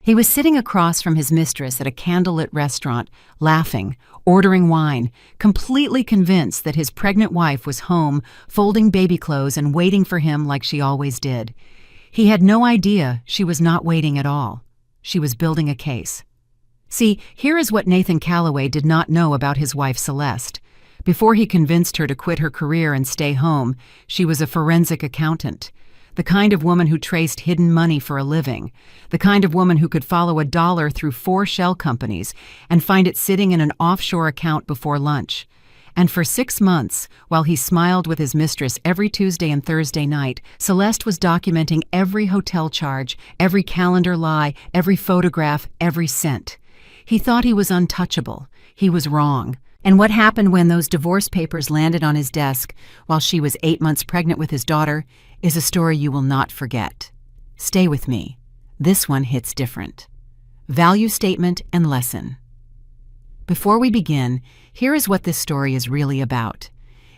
He was sitting across from his mistress at a candlelit restaurant, laughing, ordering wine, completely convinced that his pregnant wife was home, folding baby clothes and waiting for him like she always did. He had no idea she was not waiting at all. She was building a case. See, here is what Nathan Calloway did not know about his wife Celeste. Before he convinced her to quit her career and stay home, she was a forensic accountant. The kind of woman who traced hidden money for a living. The kind of woman who could follow a dollar through 4 shell companies and find it sitting in an offshore account before lunch. And for 6 months, while he smiled with his mistress every Tuesday and Thursday night, Celeste was documenting every hotel charge, every calendar lie, every photograph, every cent. He thought he was untouchable. He was wrong. And what happened when those divorce papers landed on his desk while she was 8 months pregnant with his daughter is a story you will not forget. Stay with me. This one hits different. Value statement and lesson. Before we begin, here is what this story is really about.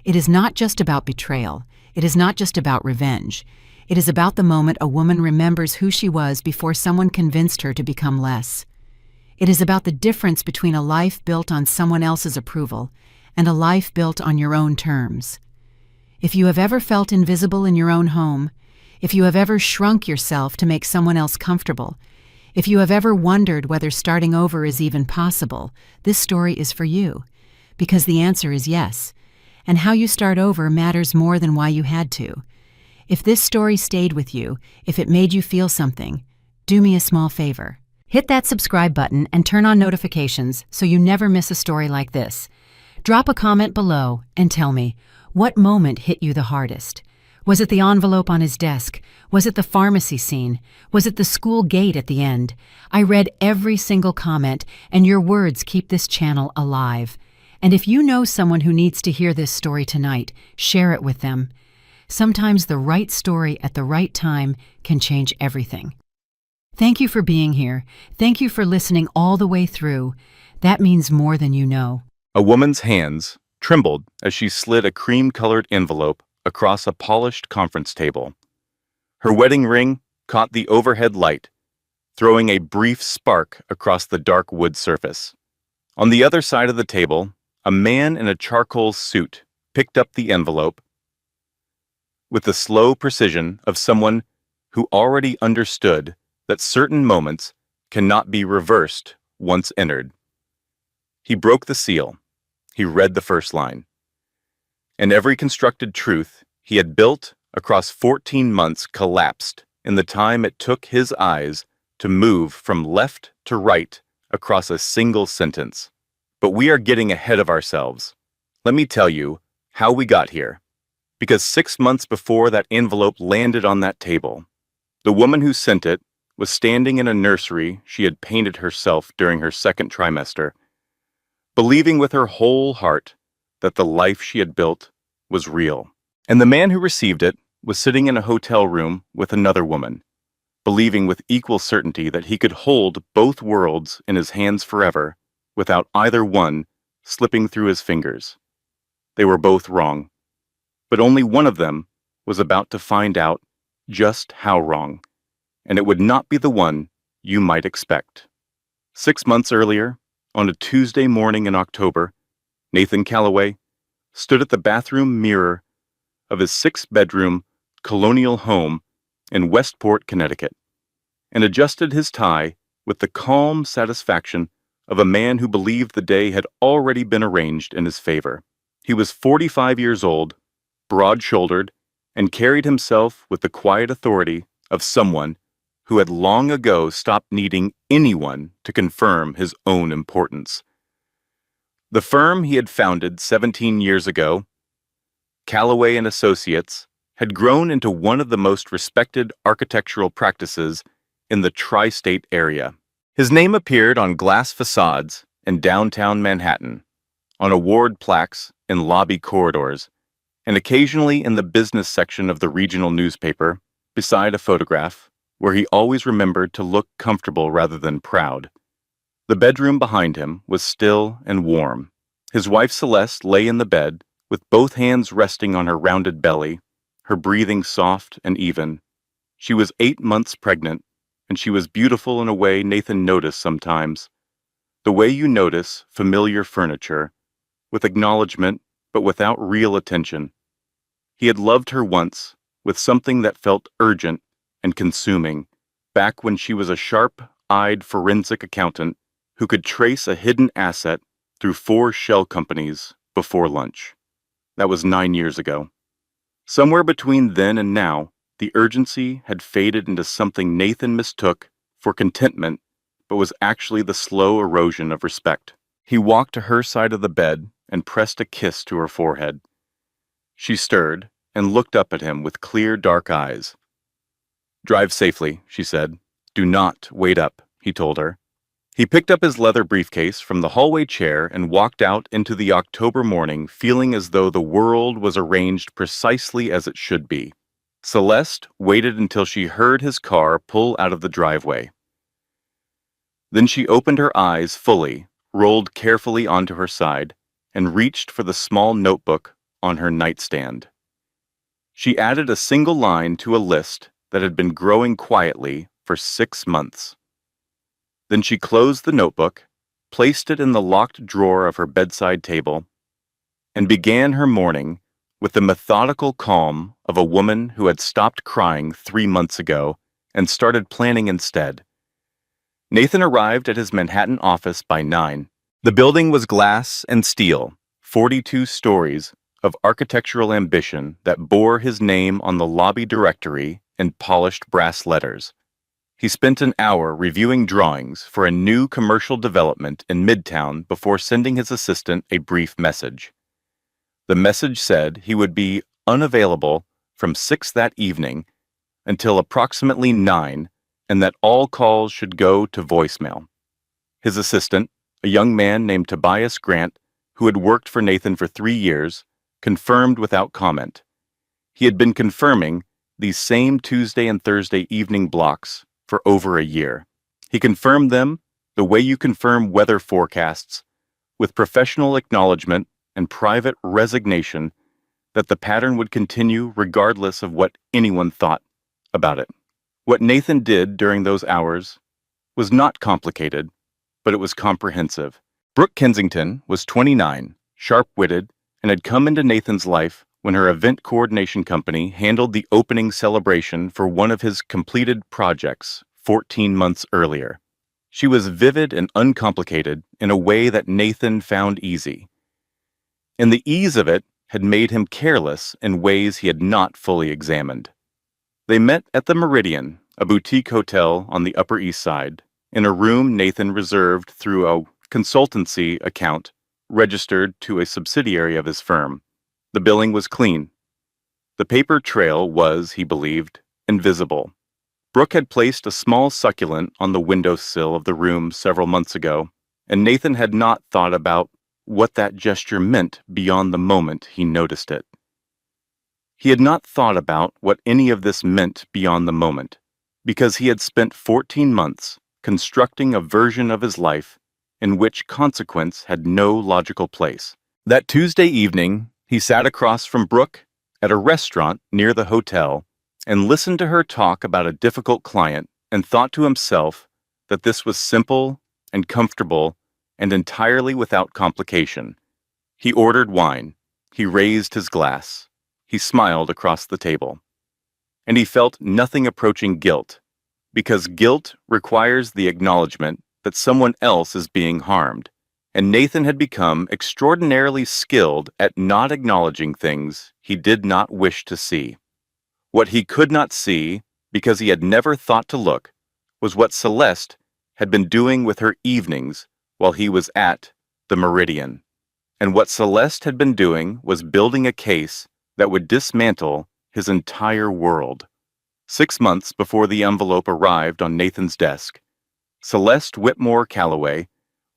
It is not just about betrayal. It is not just about revenge. It is about the moment a woman remembers who she was before someone convinced her to become less. It is about the difference between a life built on someone else's approval and a life built on your own terms. If you have ever felt invisible in your own home, if you have ever shrunk yourself to make someone else comfortable, if you have ever wondered whether starting over is even possible, this story is for you. Because the answer is yes. And how you start over matters more than why you had to. If this story stayed with you, if it made you feel something, do me a small favor. Hit that subscribe button and turn on notifications so you never miss a story like this. Drop a comment below and tell me, what moment hit you the hardest? Was it the envelope on his desk? Was it the pharmacy scene? Was it the school gate at the end? I read every single comment, and your words keep this channel alive. And if you know someone who needs to hear this story tonight, share it with them. Sometimes the right story at the right time can change everything. Thank you for being here. Thank you for listening all the way through. That means more than you know. A woman's hands trembled as she slid a cream-colored envelope across a polished conference table. Her wedding ring caught the overhead light, throwing a brief spark across the dark wood surface. On the other side of the table, a man in a charcoal suit picked up the envelope with the slow precision of someone who already understood that certain moments cannot be reversed once entered. He broke the seal. He read the first line. And every constructed truth he had built across 14 months collapsed in the time it took his eyes to move from left to right across a single sentence. But we are getting ahead of ourselves. Let me tell you how we got here. Because 6 months before that envelope landed on that table, the woman who sent it was standing in a nursery she had painted herself during her second trimester, believing with her whole heart that the life she had built was real. And the man who received it was sitting in a hotel room with another woman, believing with equal certainty that he could hold both worlds in his hands forever without either one slipping through his fingers. They were both wrong, but only one of them was about to find out just how wrong, and it would not be the one you might expect. 6 months earlier, on a Tuesday morning in October, Nathan Calloway stood at the bathroom mirror of his 6-bedroom colonial home in Westport, Connecticut, and adjusted his tie with the calm satisfaction of a man who believed the day had already been arranged in his favor. He was 45 years old, broad-shouldered, and carried himself with the quiet authority of someone who had long ago stopped needing anyone to confirm his own importance. The firm he had founded 17 years ago, Calloway and Associates, had grown into one of the most respected architectural practices in the tri-state area. His name appeared on glass facades in downtown Manhattan, on award plaques in lobby corridors, and occasionally in the business section of the regional newspaper, beside a photograph where he always remembered to look comfortable rather than proud. The bedroom behind him was still and warm. His wife Celeste lay in the bed, with both hands resting on her rounded belly, her breathing soft and even. She was 8 months pregnant, and she was beautiful in a way Nathan noticed sometimes. The way you notice familiar furniture, with acknowledgement but without real attention. He had loved her once, with something that felt urgent and consuming, back when she was a sharp-eyed forensic accountant who could trace a hidden asset through 4 shell companies before lunch. That was 9 years ago. Somewhere between then and now, the urgency had faded into something Nathan mistook for contentment, but was actually the slow erosion of respect. He walked to her side of the bed and pressed a kiss to her forehead. She stirred and looked up at him with clear, dark eyes. "Drive safely," she said. "Do not wait up," he told her. He picked up his leather briefcase from the hallway chair and walked out into the October morning, feeling as though the world was arranged precisely as it should be. Celeste waited until she heard his car pull out of the driveway. Then she opened her eyes fully, rolled carefully onto her side, and reached for the small notebook on her nightstand. She added a single line to a list that had been growing quietly for 6 months. Then she closed the notebook, placed it in the locked drawer of her bedside table, and began her morning with the methodical calm of a woman who had stopped crying 3 months ago and started planning instead. Nathan arrived at his Manhattan office by 9. The building was glass and steel, 42 stories of architectural ambition that bore his name on the lobby directory in polished brass letters. He spent an hour reviewing drawings for a new commercial development in Midtown before sending his assistant a brief message. The message said he would be unavailable from 6 that evening until approximately 9, and that all calls should go to voicemail. His assistant, a young man named Tobias Grant, who had worked for Nathan for 3 years, confirmed without comment. He had been confirming these same Tuesday and Thursday evening blocks for over a year. He confirmed them the way you confirm weather forecasts, with professional acknowledgement and private resignation that the pattern would continue regardless of what anyone thought about it. What Nathan did during those hours was not complicated, but it was comprehensive. Brooke Kensington was 29, sharp-witted, and had come into Nathan's life when her event coordination company handled the opening celebration for one of his completed projects 14 months earlier. She was vivid and uncomplicated in a way that Nathan found easy. And the ease of it had made him careless in ways he had not fully examined. They met at the Meridian, a boutique hotel on the Upper East Side, in a room Nathan reserved through a consultancy account registered to a subsidiary of his firm. The billing was clean. The paper trail was, he believed, invisible. Brooke had placed a small succulent on the windowsill of the room several months ago, and Nathan had not thought about what that gesture meant beyond the moment he noticed it. He had not thought about what any of this meant beyond the moment, because he had spent 14 months constructing a version of his life in which consequence had no logical place. That Tuesday evening, he sat across from Brooke at a restaurant near the hotel and listened to her talk about a difficult client and thought to himself that this was simple and comfortable and entirely without complication. He ordered wine. He raised his glass. He smiled across the table. And he felt nothing approaching guilt, because guilt requires the acknowledgement that someone else is being harmed, and Nathan had become extraordinarily skilled at not acknowledging things he did not wish to see. What he could not see, because he had never thought to look, was what Celeste had been doing with her evenings while he was at the Meridian. And what Celeste had been doing was building a case that would dismantle his entire world. 6 months before the envelope arrived on Nathan's desk, Celeste Whitmore Calloway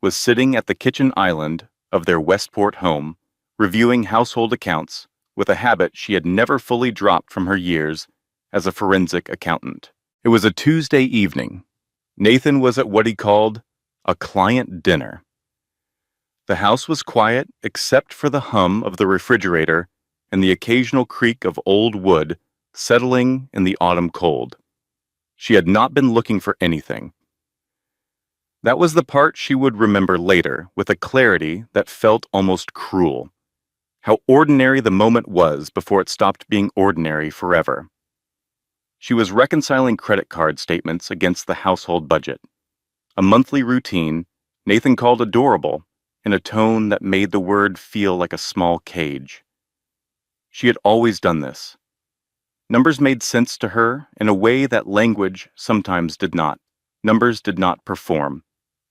was sitting at the kitchen island of their Westport home, reviewing household accounts with a habit she had never fully dropped from her years as a forensic accountant. It was a Tuesday evening. Nathan was at what he called a client dinner. The house was quiet except for the hum of the refrigerator and the occasional creak of old wood settling in the autumn cold. She had not been looking for anything. That was the part she would remember later with a clarity that felt almost cruel. How ordinary the moment was before it stopped being ordinary forever. She was reconciling credit card statements against the household budget. A monthly routine Nathan called adorable in a tone that made the word feel like a small cage. She had always done this. Numbers made sense to her in a way that language sometimes did not. Numbers did not perform.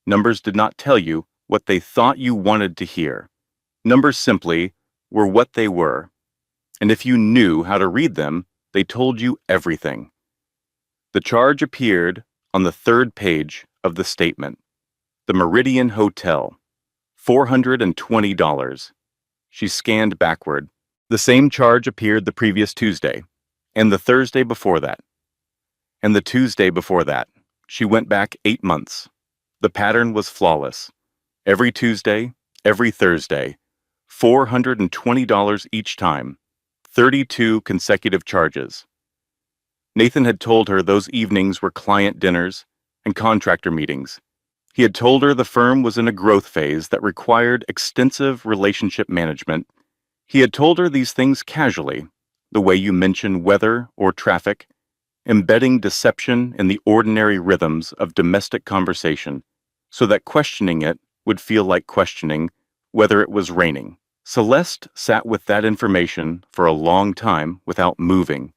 Numbers did not tell you what they thought you wanted to hear. Numbers simply were what they were, and if you knew how to read them, they told you everything. The charge appeared on the third page of the statement. The Meridian Hotel, $420. She scanned backward. The same charge appeared the previous Tuesday, and the Thursday before that, and the Tuesday before that. She went back 8 months. The pattern was flawless. Every Tuesday, every Thursday, $420 each time, 32 consecutive charges. Nathan had told her those evenings were client dinners and contractor meetings. He had told her the firm was in a growth phase that required extensive relationship management. He had told her these things casually, the way you mention weather or traffic, embedding deception in the ordinary rhythms of domestic conversation, so that questioning it would feel like questioning whether it was raining. Celeste sat with that information for a long time without moving.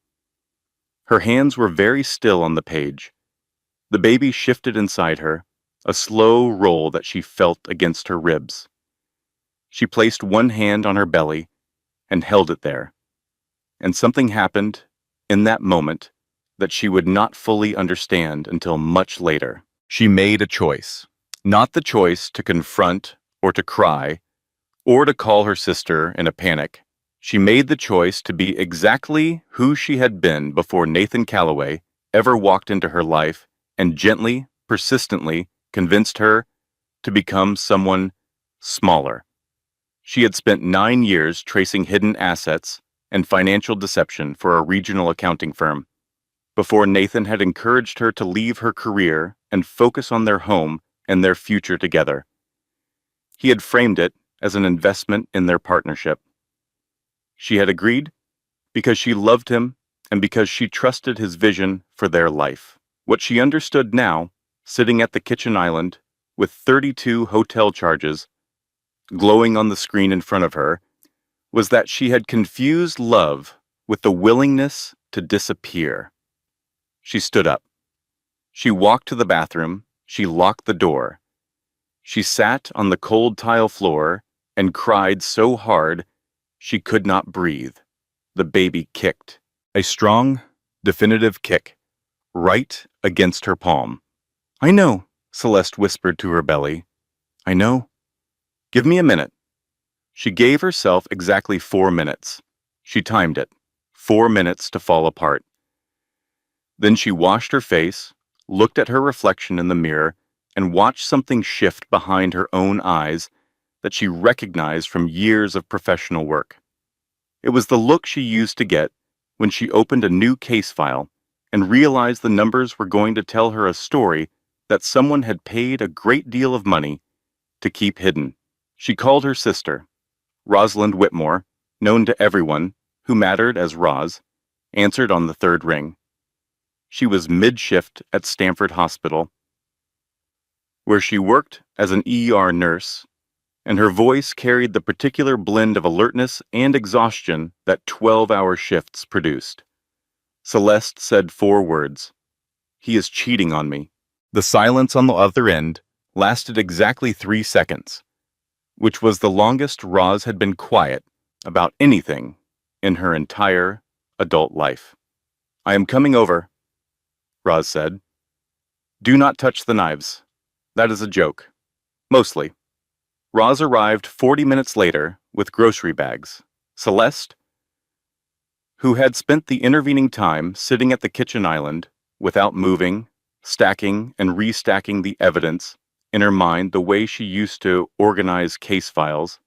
Her hands were very still on the page. The baby shifted inside her, a slow roll that she felt against her ribs. She placed one hand on her belly and held it there. And something happened in that moment that she would not fully understand until much later. She made a choice. Not the choice to confront or to cry or to call her sister in a panic. She made the choice to be exactly who she had been before Nathan Calloway ever walked into her life and gently, persistently convinced her to become someone smaller. She had spent 9 years tracing hidden assets and financial deception for a regional accounting firm before Nathan had encouraged her to leave her career and focus on their home and their future together. He had framed it as an investment in their partnership. She had agreed because she loved him and because she trusted his vision for their life. What she understood now, sitting at the kitchen island with 32 hotel charges glowing on the screen in front of her, was that she had confused love with the willingness to disappear. She stood up. She walked to the bathroom. She locked the door. She sat on the cold tile floor and cried so hard she could not breathe. The baby kicked. A strong, definitive kick, right against her palm. "I know," Celeste whispered to her belly. "I know. Give me a minute." She gave herself exactly 4 minutes. She timed it. 4 minutes to fall apart. Then she washed her face, looked at her reflection in the mirror, and watched something shift behind her own eyes that she recognized from years of professional work. It was the look she used to get when she opened a new case file and realized the numbers were going to tell her a story that someone had paid a great deal of money to keep hidden. She called her sister. Rosalind Whitmore, known to everyone who mattered as Roz, answered on the third ring. She was mid-shift at Stanford Hospital, where she worked as an ER nurse, and her voice carried the particular blend of alertness and exhaustion that 12-hour shifts produced. Celeste said 4 words. "He is cheating on me." The silence on the other end lasted exactly 3 seconds, which was the longest Roz had been quiet about anything in her entire adult life. "I am coming over," Roz said. "Do not touch the knives. That is a joke. Mostly." Roz arrived 40 minutes later with grocery bags. Celeste, who had spent the intervening time sitting at the kitchen island without moving, stacking and restacking the evidence in her mind the way she used to organize case files,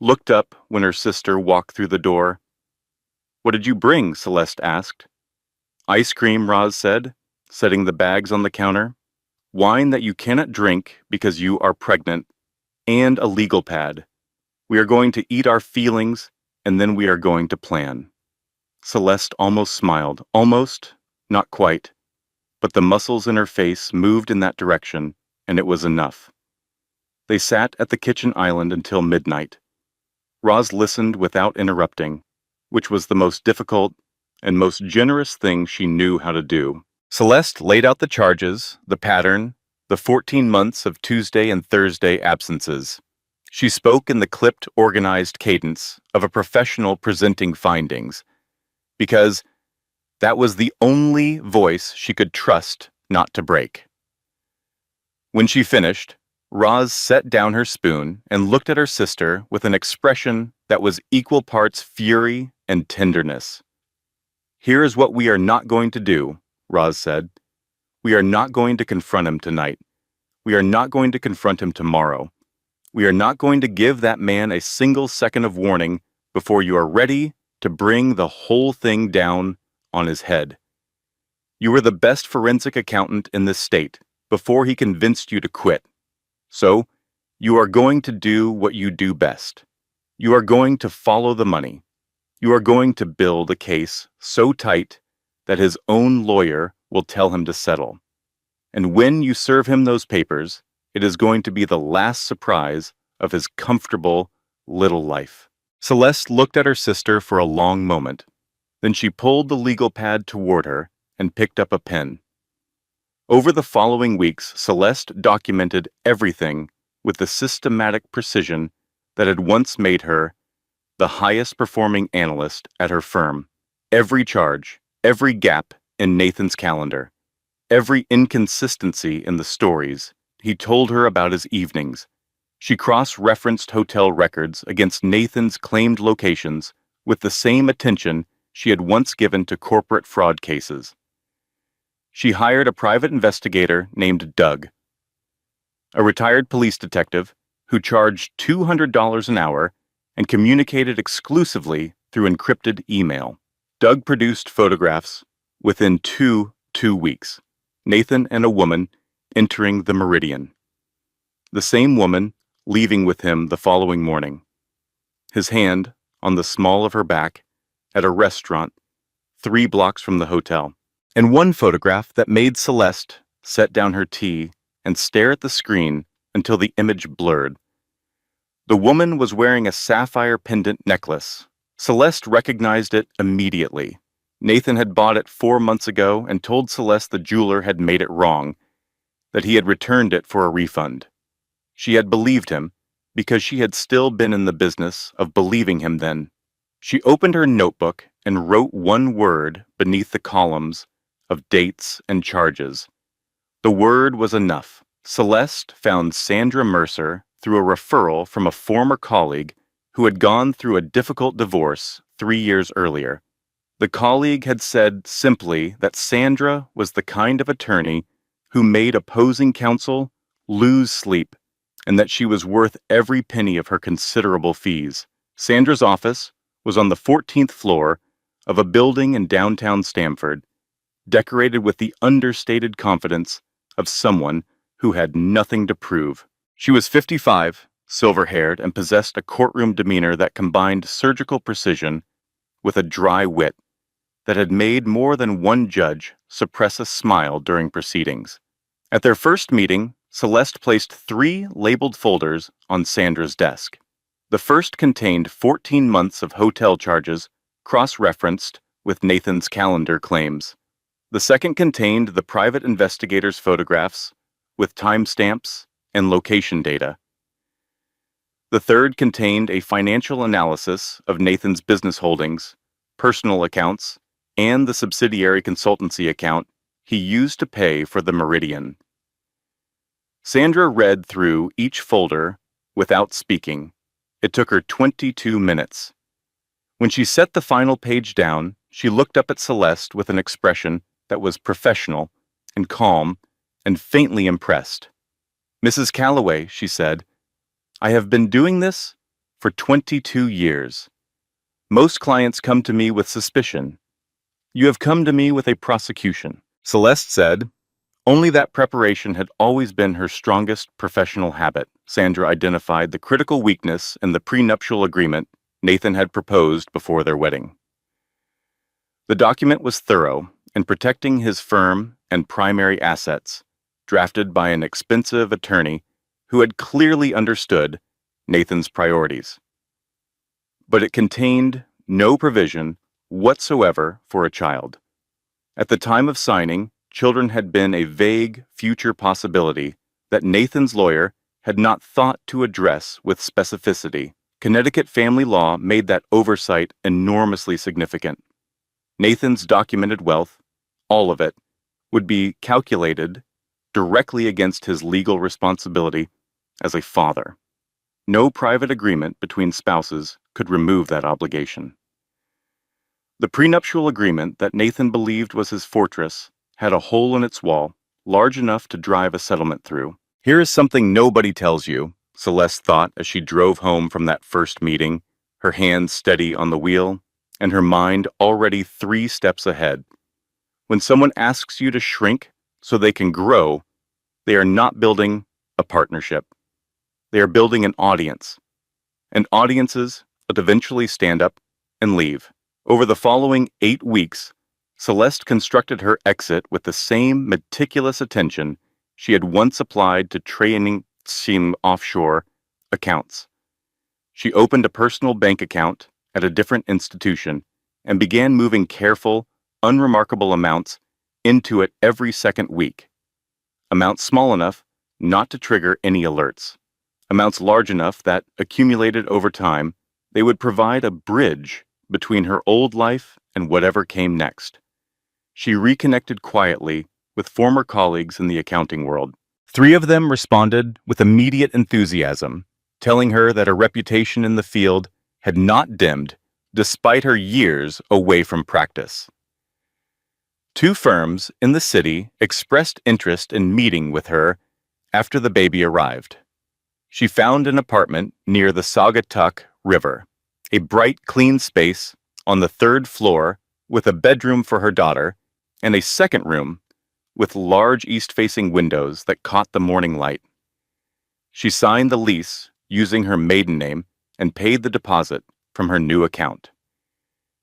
looked up when her sister walked through the door. "What did you bring?" Celeste asked. Ice cream, Roz said, setting the bags on the counter. Wine that you cannot drink because you are pregnant, and a legal pad. We are going to eat our feelings, and then we are going to plan. Celeste almost smiled. Almost, not quite. But the muscles in her face moved in that direction, and it was enough. They sat at the kitchen island until midnight. Roz listened without interrupting, which was the most difficult and most generous thing she knew how to do. Celeste laid out the charges, the pattern, the 14 months of Tuesday and Thursday absences. She spoke in the clipped, organized cadence of a professional presenting findings, because that was the only voice she could trust not to break. When she finished, Roz set down her spoon and looked at her sister with an expression that was equal parts fury and tenderness. "Here is what we are not going to do," Roz said. "We are not going to confront him tonight. We are not going to confront him tomorrow. We are not going to give that man a single second of warning before you are ready to bring the whole thing down on his head. You were the best forensic accountant in this state before he convinced you to quit. So, you are going to do what you do best. You are going to follow the money. You are going to build a case so tight that his own lawyer will tell him to settle. And when you serve him those papers, it is going to be the last surprise of his comfortable little life." Celeste looked at her sister for a long moment. Then she pulled the legal pad toward her and picked up a pen. Over the following weeks, Celeste documented everything with the systematic precision that had once made her the highest performing analyst at her firm. Every charge, every gap in Nathan's calendar, every inconsistency in the stories he told her about his evenings. She cross-referenced hotel records against Nathan's claimed locations with the same attention she had once given to corporate fraud cases. She hired a private investigator named Doug, a retired police detective who charged $200 an hour and communicated exclusively through encrypted email. Doug produced photographs within two weeks. Nathan and a woman entering the Meridian. The same woman leaving with him the following morning. His hand on the small of her back at a restaurant 3 blocks from the hotel. And one photograph that made Celeste set down her tea and stare at the screen until the image blurred. The woman was wearing a sapphire pendant necklace. Celeste recognized it immediately. Nathan had bought it 4 months ago and told Celeste the jeweler had made it wrong, that he had returned it for a refund. She had believed him because she had still been in the business of believing him then. She opened her notebook and wrote one word beneath the columns of dates and charges. The word was enough. Celeste found Sandra Mercer through a referral from a former colleague who had gone through a difficult divorce 3 years earlier. The colleague had said simply that Sandra was the kind of attorney who made opposing counsel lose sleep, and that she was worth every penny of her considerable fees. Sandra's office was on the 14th floor of a building in downtown Stamford, decorated with the understated confidence of someone who had nothing to prove. She was 55, silver-haired, and possessed a courtroom demeanor that combined surgical precision with a dry wit that had made more than one judge suppress a smile during proceedings. At their first meeting, Celeste placed 3 labeled folders on Sandra's desk. The first contained 14 months of hotel charges cross-referenced with Nathan's calendar claims. The second contained the private investigator's photographs with timestamps and location data. The third contained a financial analysis of Nathan's business holdings, personal accounts, and the subsidiary consultancy account he used to pay for the Meridian. Sandra read through each folder without speaking. It took her 22 minutes. When she set the final page down, she looked up at Celeste with an expression that was professional and calm and faintly impressed. "Mrs. Calloway," she said, "I have been doing this for 22 years. Most clients come to me with suspicion. "You have come to me with a prosecution." Celeste said, only that preparation had always been her strongest professional habit. Sandra identified the critical weakness in the prenuptial agreement Nathan had proposed before their wedding. The document was thorough in protecting his firm and primary assets, drafted by an expensive attorney who had clearly understood Nathan's priorities. But it contained no provision whatsoever for a child. At the time of signing, children had been a vague future possibility that Nathan's lawyer had not thought to address with specificity. Connecticut family law made that oversight enormously significant. Nathan's documented wealth, all of it, would be calculated directly against his legal responsibility as a father. No private agreement between spouses could remove that obligation. The prenuptial agreement that Nathan believed was his fortress had a hole in its wall large enough to drive a settlement through. Here is something nobody tells you, Celeste thought as she drove home from that first meeting, her hands steady on the wheel, and her mind already 3 steps ahead. When someone asks you to shrink so they can grow, they are not building a partnership. They are building an audience. And audiences that eventually stand up and leave. Over the following 8 weeks, Celeste constructed her exit with the same meticulous attention she had once applied to training offshore accounts. She opened a personal bank account at a different institution and began moving careful, unremarkable amounts into it every second week. Amounts small enough not to trigger any alerts. Amounts large enough that, accumulated over time, they would provide a bridge between her old life and whatever came next. She reconnected quietly with former colleagues in the accounting world. 3 of them responded with immediate enthusiasm, telling her that her reputation in the field had not dimmed despite her years away from practice. 2 firms in the city expressed interest in meeting with her after the baby arrived. She found an apartment near the Saugatuck River, a bright, clean space on the 3rd floor with a bedroom for her daughter and a second room with large east-facing windows that caught the morning light. She signed the lease using her maiden name and paid the deposit from her new account.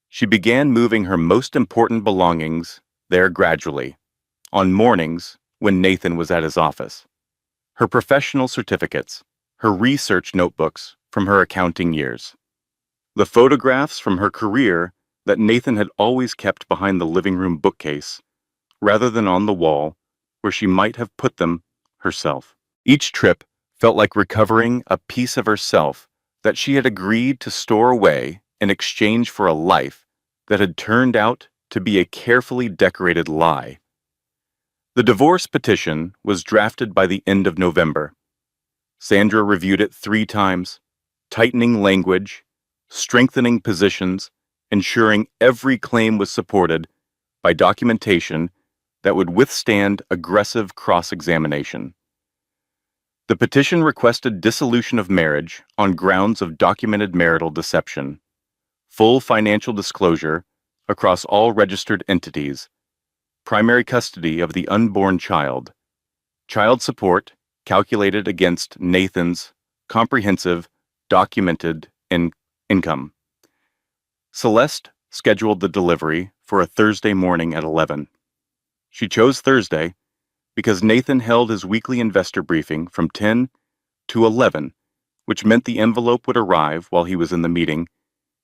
She began moving her most important belongings there gradually, on mornings when Nathan was at his office. Her professional certificates, her research notebooks from her accounting years, the photographs from her career that Nathan had always kept behind the living room bookcase, rather than on the wall where she might have put them herself. Each trip felt like recovering a piece of herself that she had agreed to store away in exchange for a life that had turned out to be a carefully decorated lie. The divorce petition was drafted by the end of November. Sandra reviewed it 3 times, tightening language, strengthening positions, ensuring every claim was supported by documentation that would withstand aggressive cross-examination. The petition requested dissolution of marriage on grounds of documented marital deception, full financial disclosure across all registered entities, primary custody of the unborn child, child support calculated against Nathan's comprehensive, documented income. Celeste scheduled the delivery for a Thursday morning at 11. She chose Thursday because Nathan held his weekly investor briefing from 10 to 11, which meant the envelope would arrive while he was in the meeting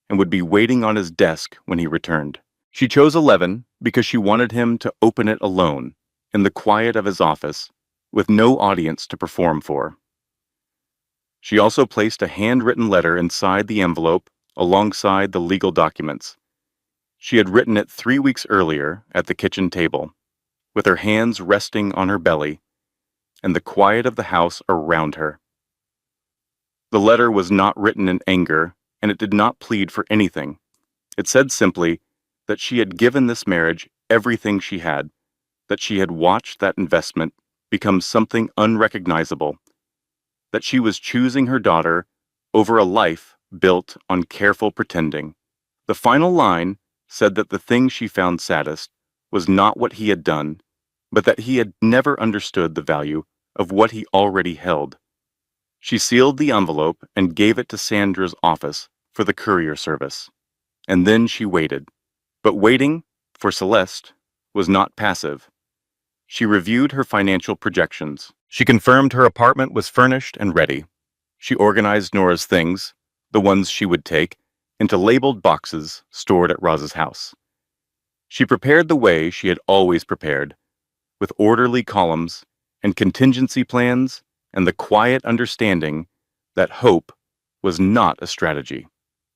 and would be waiting on his desk when he returned. She chose 11 because she wanted him to open it alone, in the quiet of his office, with no audience to perform for. She also placed a handwritten letter inside the envelope alongside the legal documents. She had written it 3 weeks earlier at the kitchen table, with her hands resting on her belly and the quiet of the house around her. The letter was not written in anger, and it did not plead for anything. It said simply that she had given this marriage everything she had, that she had watched that investment become something unrecognizable, that she was choosing her daughter over a life built on careful pretending. The final line said that the thing she found saddest was not what he had done, but that he had never understood the value of what he already held. She sealed the envelope and gave it to Sandra's office for the courier service. And then she waited. But waiting, for Celeste, was not passive. She reviewed her financial projections. She confirmed her apartment was furnished and ready. She organized Nora's things, the ones she would take, into labeled boxes stored at Roz's house. She prepared the way she had always prepared, with orderly columns and contingency plans and the quiet understanding that hope was not a strategy.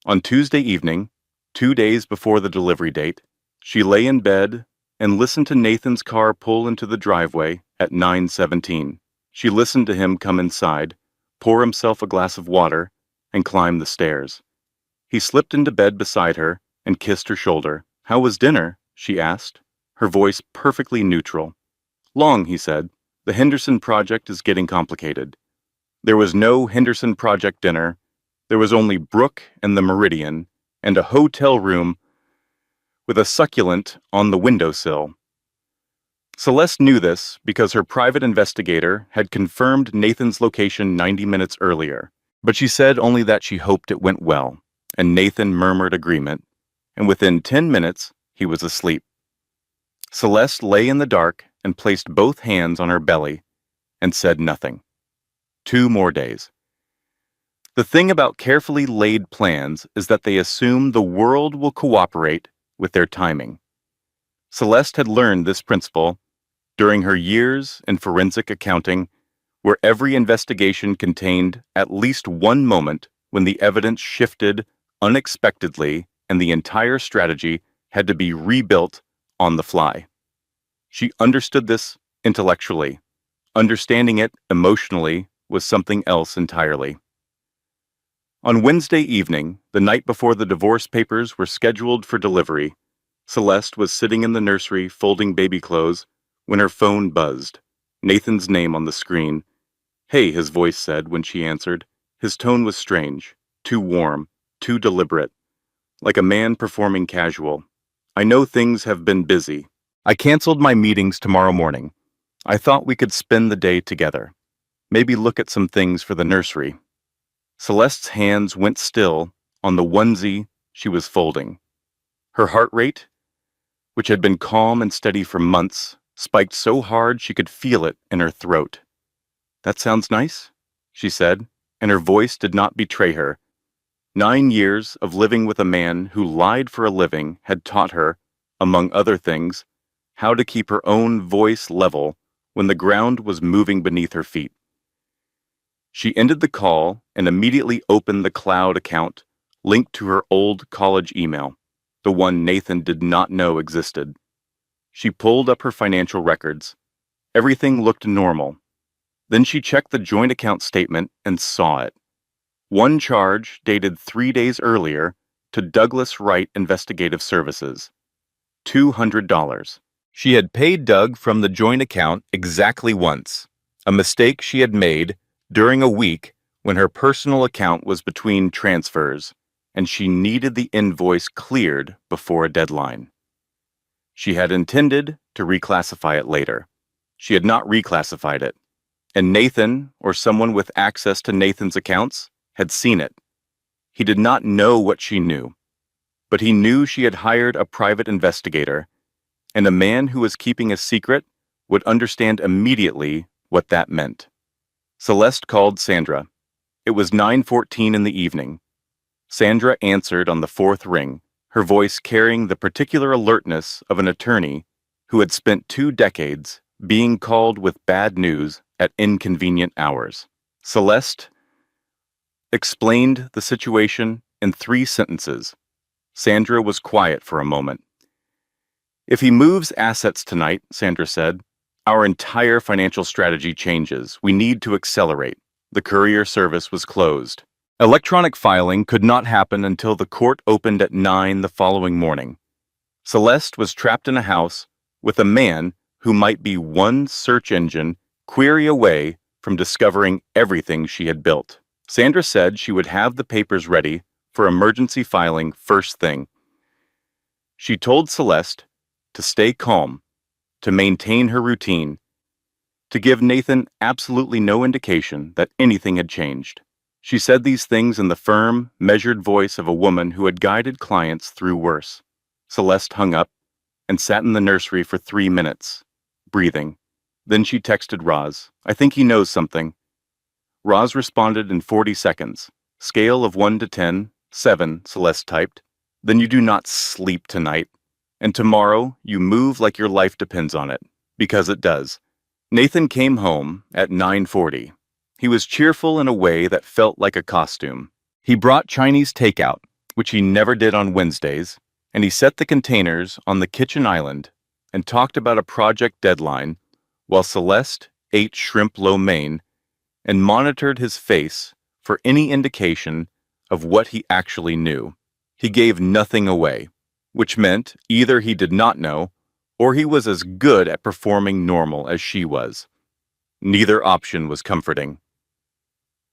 On Tuesday evening, 2 days before the delivery date, she lay in bed and listened to Nathan's car pull into the driveway at 9:17. She listened to him come inside, pour himself a glass of water, and climb the stairs. He slipped into bed beside her and kissed her shoulder. "How was dinner?" she asked, her voice perfectly neutral. "Long," he said. "The Henderson Project is getting complicated." There was no Henderson Project dinner. There was only Brooke and the Meridian, and a hotel room with a succulent on the windowsill. Celeste knew this because her private investigator had confirmed Nathan's location 90 minutes earlier, but she said only that she hoped it went well, and Nathan murmured agreement, and within 10 minutes he was asleep. Celeste lay in the dark and placed both hands on her belly and said nothing. 2 more days. The thing about carefully laid plans is that they assume the world will cooperate with their timing. Celeste had learned this principle during her years in forensic accounting, where every investigation contained at least one moment when the evidence shifted unexpectedly and the entire strategy had to be rebuilt on the fly. She understood this intellectually. Understanding it emotionally was something else entirely. On Wednesday evening, the night before the divorce papers were scheduled for delivery, Celeste was sitting in the nursery folding baby clothes when her phone buzzed. Nathan's name on the screen. "Hey," his voice said when she answered. His tone was strange, too warm, too deliberate, like a man performing casual. "I know things have been busy. I canceled my meetings tomorrow morning. I thought we could spend the day together. Maybe look at some things for the nursery." Celeste's hands went still on the onesie she was folding. Her heart rate, which had been calm and steady for months, spiked so hard she could feel it in her throat. "That sounds nice," she said, and her voice did not betray her. 9 years of living with a man who lied for a living had taught her, among other things, how to keep her own voice level when the ground was moving beneath her feet. She ended the call and immediately opened the cloud account linked to her old college email, the one Nathan did not know existed. She pulled up her financial records. Everything looked normal. Then she checked the joint account statement and saw it. One charge dated 3 days earlier to Douglas Wright Investigative Services. $200. She had paid Doug from the joint account exactly once, a mistake she had made during a week when her personal account was between transfers, and she needed the invoice cleared before a deadline. She had intended to reclassify it later. She had not reclassified it, and Nathan, or someone with access to Nathan's accounts, had seen it. He did not know what she knew, but he knew she had hired a private investigator, and a man who was keeping a secret would understand immediately what that meant. Celeste called Sandra. It was 9:14 in the evening. Sandra answered on the 4th ring, her voice carrying the particular alertness of an attorney who had spent 2 decades being called with bad news at inconvenient hours. Celeste explained the situation in 3 sentences. Sandra was quiet for a moment. "If he moves assets tonight," Sandra said, "our entire financial strategy changes. We need to accelerate." The courier service was closed. Electronic filing could not happen until the court opened at 9 the following morning. Celeste was trapped in a house with a man who might be one search engine query away from discovering everything she had built. Sandra said she would have the papers ready for emergency filing first thing. She told Celeste to stay calm, to maintain her routine, to give Nathan absolutely no indication that anything had changed. She said these things in the firm, measured voice of a woman who had guided clients through worse. Celeste hung up and sat in the nursery for 3 minutes, breathing. Then she texted Roz, "I think he knows something." Roz responded in 40 seconds. Scale of 1 to 10, 7, Celeste typed. Then you do not sleep tonight. And tomorrow you move like your life depends on it, because it does. Nathan came home at 9:40. He was cheerful in a way that felt like a costume. He brought Chinese takeout, which he never did on Wednesdays, and he set the containers on the kitchen island and talked about a project deadline while Celeste ate shrimp lo mein and monitored his face for any indication of what he actually knew. He gave nothing away, which meant either he did not know or he was as good at performing normal as she was. Neither option was comforting.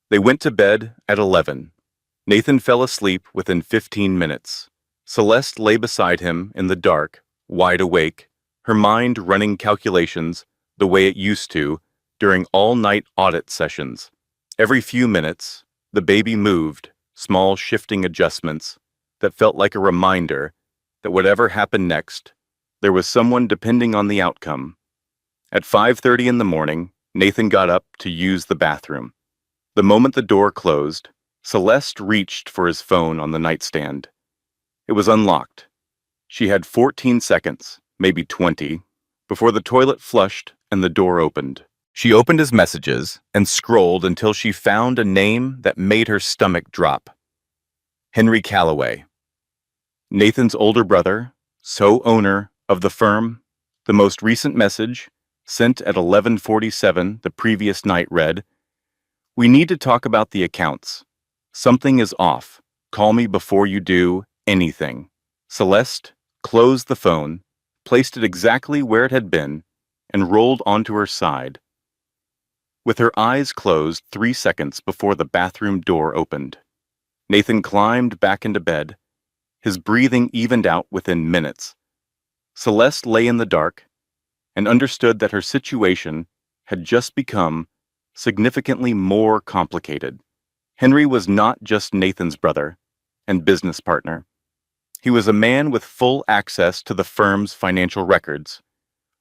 They went to bed at 11. Nathan fell asleep within 15 minutes. Celeste lay beside him in the dark, wide awake, her mind running calculations the way it used to during all-night audit sessions. Every few minutes, the baby moved, small shifting adjustments that felt like a reminder that whatever happened next, there was someone depending on the outcome. At 5:30 in the morning, Nathan got up to use the bathroom. The moment the door closed, Celeste reached for his phone on the nightstand. It was unlocked. She had 14 seconds, maybe 20, before the toilet flushed and the door opened. She opened his messages and scrolled until she found a name that made her stomach drop. Henry Calloway. Nathan's older brother, owner of the firm. The most recent message, sent at 11:47 the previous night, read, "We need to talk about the accounts. Something is off. Call me before you do anything." Celeste closed the phone, placed it exactly where it had been, and rolled onto her side. With her eyes closed 3 seconds before the bathroom door opened, Nathan climbed back into bed. His breathing evened out within minutes. Celeste lay in the dark and understood that her situation had just become significantly more complicated. Henry was not just Nathan's brother and business partner. He was a man with full access to the firm's financial records,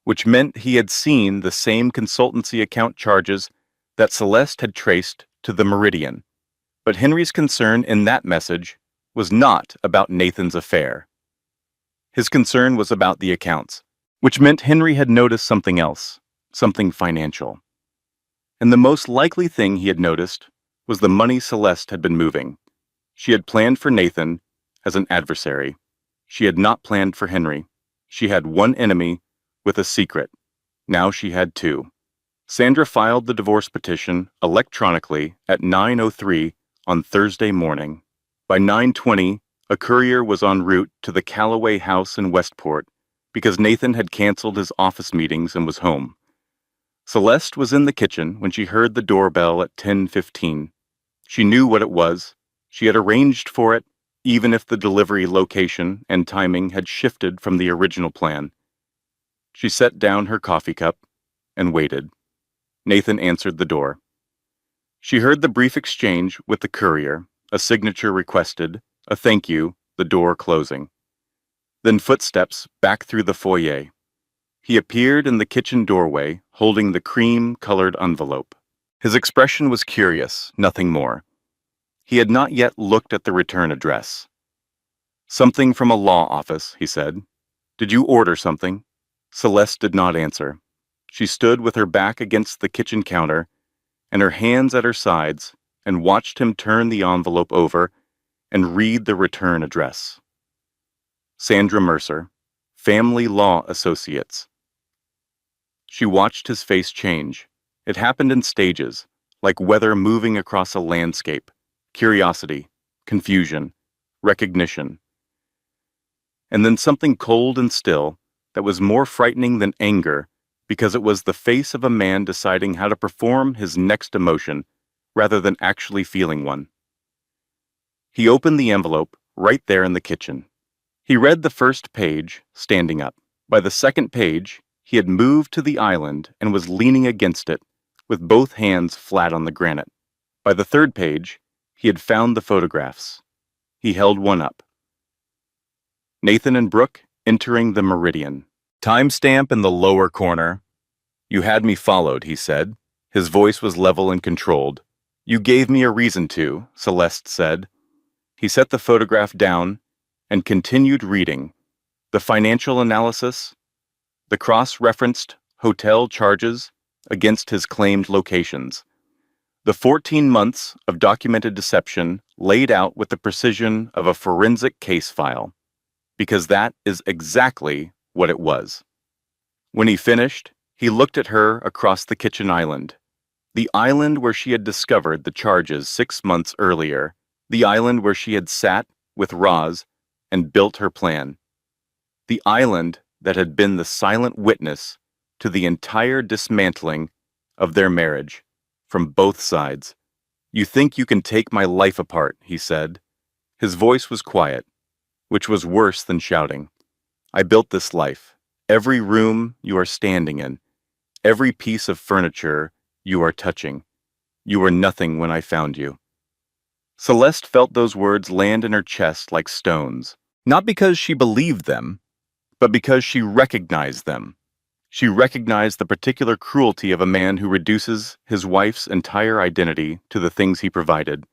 which meant he had seen the same consultancy account charges that Celeste had traced to the Meridian. But Henry's concern in that message was not about Nathan's affair. His concern was about the accounts, which meant Henry had noticed something else, something financial. And the most likely thing he had noticed was the money Celeste had been moving. She had planned for Nathan as an adversary. She had not planned for Henry. She had one enemy with a secret. Now she had two. Sandra filed the divorce petition electronically at 9:03 on Thursday morning. By 9:20, a courier was en route to the Calloway house in Westport because Nathan had canceled his office meetings and was home. Celeste was in the kitchen when she heard the doorbell at 10:15. She knew what it was. She had arranged for it, even if the delivery location and timing had shifted from the original plan. She set down her coffee cup and waited. Nathan answered the door. She heard the brief exchange with the courier, a signature requested, a thank you, the door closing. Then footsteps back through the foyer. He appeared in the kitchen doorway, holding the cream-colored envelope. His expression was curious, nothing more. He had not yet looked at the return address. "Something from a law office," he said. "Did you order something?" Celeste did not answer. She stood with her back against the kitchen counter and her hands at her sides and watched him turn the envelope over and read the return address. Sandra Mercer, Family Law Associates. She watched his face change. It happened in stages, like weather moving across a landscape. Curiosity, confusion, recognition. And then something cold and still that was more frightening than anger because it was the face of a man deciding how to perform his next emotion rather than actually feeling one. He opened the envelope right there in the kitchen. He read the first page, standing up. By the second page, he had moved to the island and was leaning against it, with both hands flat on the granite. By the third page, he had found the photographs. He held one up. Nathan and Brooke entering the Meridian. Timestamp in the lower corner. You had me followed, he said. His voice was level and controlled. You gave me a reason to, Celeste said. He set the photograph down and continued reading. The financial analysis, the cross-referenced hotel charges against his claimed locations. The 14 months of documented deception laid out with the precision of a forensic case file, because that is exactly what it was. When he finished, he looked at her across the kitchen island. The island where she had discovered the charges 6 months earlier. The island where she had sat with Roz and built her plan. The island that had been the silent witness to the entire dismantling of their marriage from both sides. You think you can take my life apart, he said. His voice was quiet, which was worse than shouting. I built this life. Every room you are standing in, every piece of furniture you are touching. You were nothing when I found you. Celeste felt those words land in her chest like stones, not because she believed them, but because she recognized them. She recognized the particular cruelty of a man who reduces his wife's entire identity to the things he provided,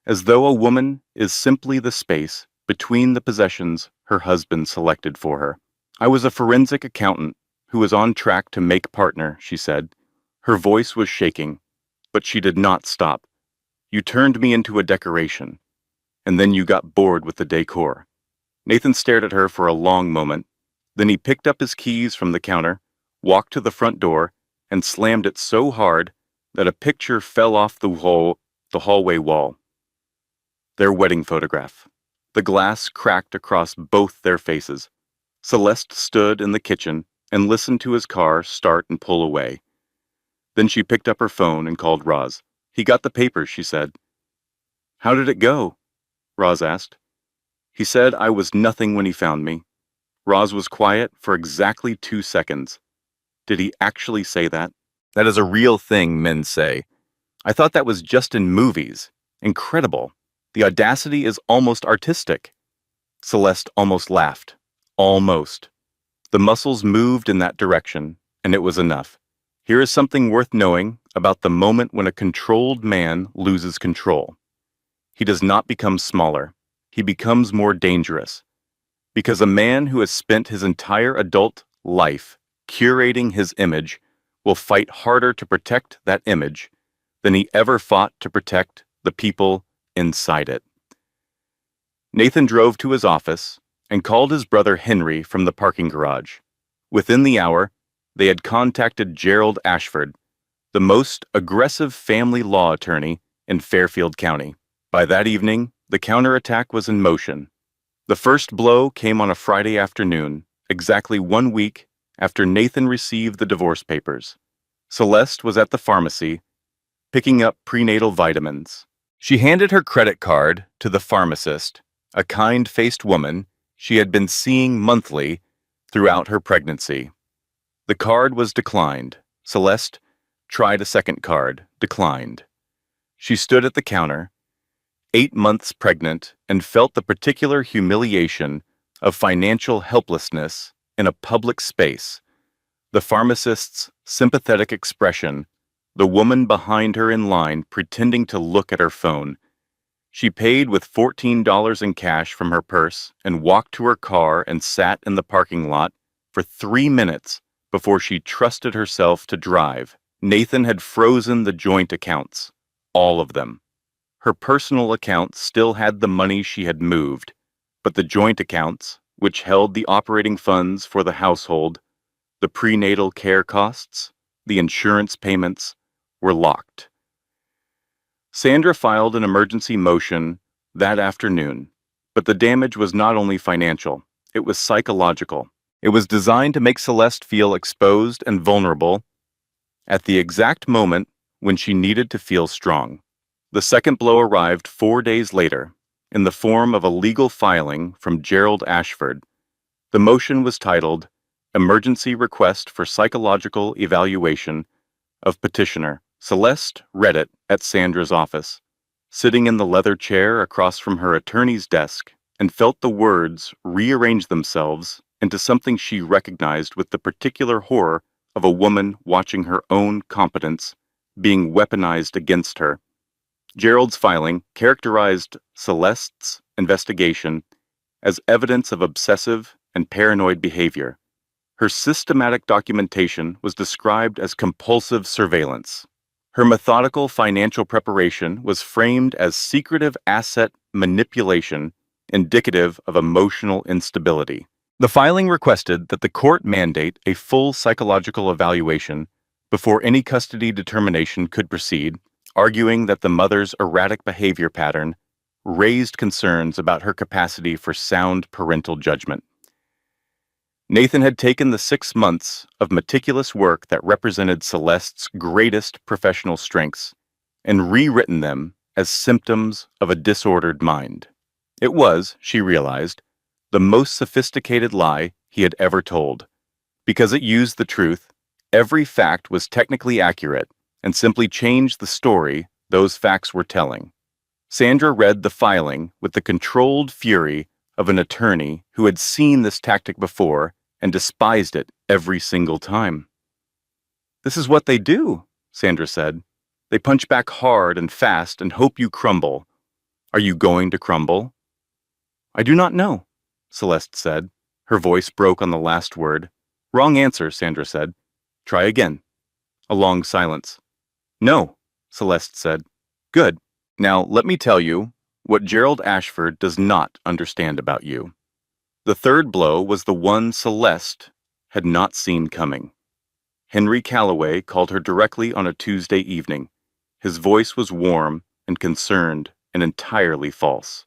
as though a woman is simply the space between the possessions her husband selected for her. I was a forensic accountant who was on track to make partner, she said. Her voice was shaking, but she did not stop. You turned me into a decoration, and then you got bored with the decor. Nathan stared at her for a long moment. Then he picked up his keys from the counter, walked to the front door, and slammed it so hard that a picture fell off the hallway wall. Their wedding photograph. The glass cracked across both their faces. Celeste stood in the kitchen and listened to his car start and pull away. Then she picked up her phone and called Roz. He got the papers, she said. How did it go? Roz asked. He said I was nothing when he found me. Roz was quiet for exactly 2 seconds. Did he actually say that? That is a real thing men say. I thought that was just in movies. Incredible. The audacity is almost artistic. Celeste almost laughed. Almost. The muscles moved in that direction, and it was enough. Here is something worth knowing about the moment when a controlled man loses control. He does not become smaller. He becomes more dangerous. Because a man who has spent his entire adult life curating his image will fight harder to protect that image than he ever fought to protect the people inside it. Nathan drove to his office and called his brother Henry from the parking garage. Within the hour, they had contacted Gerald Ashford, the most aggressive family law attorney in Fairfield County. By that evening, the counterattack was in motion. The first blow came on a Friday afternoon, exactly 1 week after Nathan received the divorce papers. Celeste was at the pharmacy, picking up prenatal vitamins. She handed her credit card to the pharmacist, a kind-faced woman she had been seeing monthly throughout her pregnancy. The card was declined. Celeste tried a second card, declined. She stood at the counter, 8 months pregnant, and felt the particular humiliation of financial helplessness in a public space. The pharmacist's sympathetic expression, the woman behind her in line pretending to look at her phone. She paid with $14 in cash from her purse and walked to her car and sat in the parking lot for 3 minutes before she trusted herself to drive. Nathan had frozen the joint accounts, all of them. Her personal accounts still had the money she had moved, but the joint accounts, which held the operating funds for the household, the prenatal care costs, the insurance payments, were locked. Sandra filed an emergency motion that afternoon, but the damage was not only financial, it was psychological. It was designed to make Celeste feel exposed and vulnerable at the exact moment when she needed to feel strong. The second blow arrived 4 days later. in the form of a legal filing from Gerald Ashford. The motion was titled, Emergency Request for Psychological Evaluation of Petitioner. Celeste read it at Sandra's office, sitting in the leather chair across from her attorney's desk, and felt the words rearrange themselves into something she recognized with the particular horror of a woman watching her own competence being weaponized against her. Gerald's filing characterized Celeste's investigation as evidence of obsessive and paranoid behavior. Her systematic documentation was described as compulsive surveillance. Her methodical financial preparation was framed as secretive asset manipulation indicative of emotional instability. The filing requested that the court mandate a full psychological evaluation before any custody determination could proceed, arguing that the mother's erratic behavior pattern raised concerns about her capacity for sound parental judgment. Nathan had taken the 6 months of meticulous work that represented Celeste's greatest professional strengths and rewritten them as symptoms of a disordered mind. It was, she realized, the most sophisticated lie he had ever told. Because it used the truth, every fact was technically accurate and simply changed the story those facts were telling. Sandra read the filing with the controlled fury of an attorney who had seen this tactic before and despised it every single time. "This is what they do," Sandra said. "They punch back hard and fast and hope you crumble. Are you going to crumble?" "I do not know," Celeste said. Her voice broke on the last word. "Wrong answer," Sandra said. "Try again." A long silence. "No," Celeste said. "Good. Now let me tell you what Gerald Ashford does not understand about you." The third blow was the one Celeste had not seen coming. Henry Calloway called her directly on a Tuesday evening. His voice was warm and concerned and entirely false.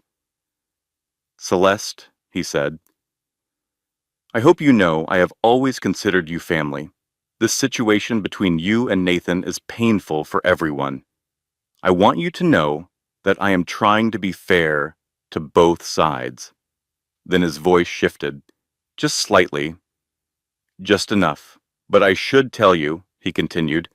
"Celeste," he said, "I hope you know I have always considered you family. This situation between you and Nathan is painful for everyone. I want you to know that I am trying to be fair to both sides." Then his voice shifted, just slightly, just enough. "But I should tell you," he continued,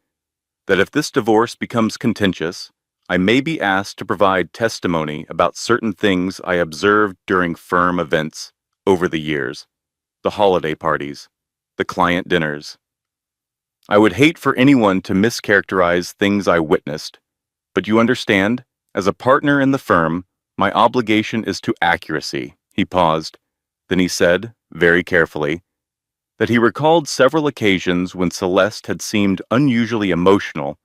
"that if this divorce becomes contentious, I may be asked to provide testimony about certain things I observed during firm events over the years, the holiday parties, the client dinners. I would hate for anyone to mischaracterize things I witnessed, but you understand, as a partner in the firm, my obligation is to accuracy." He paused. Then he said, very carefully, that he recalled several occasions when Celeste had seemed unusually emotional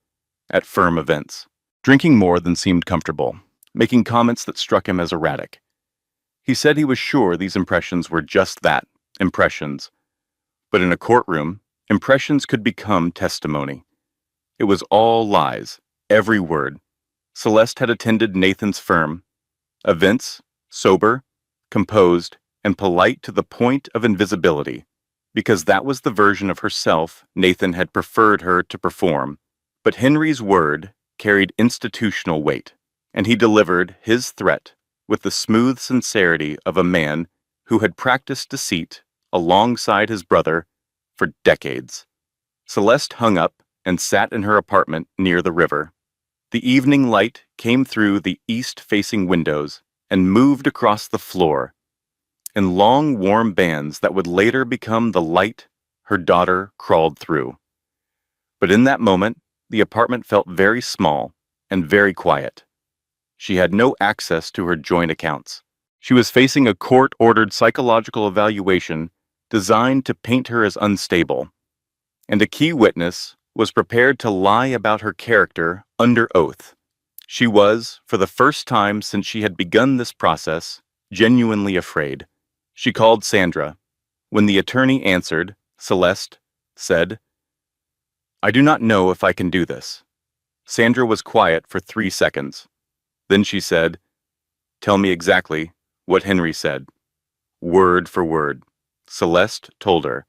at firm events, drinking more than seemed comfortable, making comments that struck him as erratic. He said he was sure these impressions were just that, impressions. But in a courtroom, impressions could become testimony. It was all lies, every word. Celeste had attended Nathan's firm. Events, sober, composed, and polite to the point of invisibility, because that was the version of herself Nathan had preferred her to perform. But Henry's word carried institutional weight, and he delivered his threat with the smooth sincerity of a man who had practiced deceit alongside his brother for decades. Celeste hung up and sat in her apartment near the river. The evening light came through the east-facing windows and moved across the floor in long, warm bands that would later become the light her daughter crawled through. But in that moment, the apartment felt very small and very quiet. She had no access to her joint accounts. She was facing a court-ordered psychological evaluation designed to paint her as unstable, and a key witness was prepared to lie about her character under oath. She was, for the first time since she had begun this process, genuinely afraid. She called Sandra. When the attorney answered, Celeste said, "I do not know if I can do this." Sandra was quiet for 3 seconds. Then she said, "Tell me exactly what Henry said." Word for word. Celeste told her.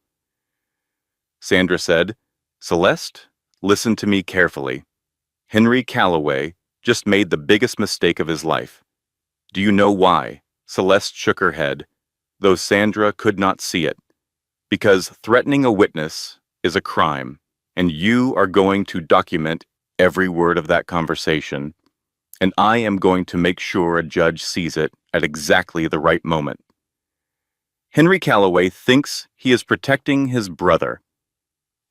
Sandra said, "Celeste, listen to me carefully. Henry Calloway just made the biggest mistake of his life. Do you know why? Celeste shook her head, though Sandra could not see it. Because threatening a witness is a crime, and you are going to document every word of that conversation, and I am going to make sure a judge sees it at exactly the right moment. Henry Calloway thinks he is protecting his brother.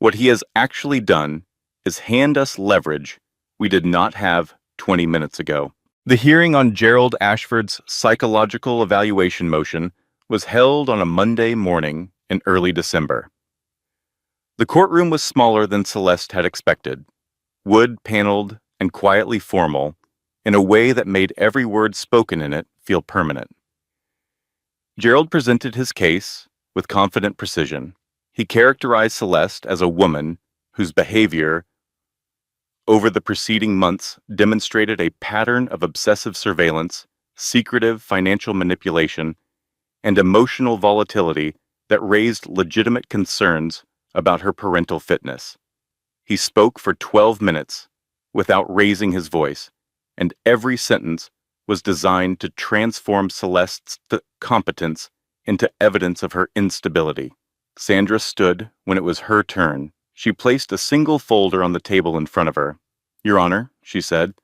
What he has actually done is hand us leverage we did not have 20 minutes ago. The hearing on Gerald Ashford's psychological evaluation motion was held on a Monday morning in early December. The courtroom was smaller than Celeste had expected, wood-paneled and quietly formal, in a way that made every word spoken in it feel permanent. Gerald presented his case with confident precision. He characterized Celeste as a woman whose behavior over the preceding months demonstrated a pattern of obsessive surveillance, secretive financial manipulation, and emotional volatility that raised legitimate concerns about her parental fitness. He spoke for 12 minutes without raising his voice, and every sentence was designed to transform Celeste's competence into evidence of her instability. Sandra stood when it was her turn. She placed a single folder on the table in front of her. "Your Honor," she said,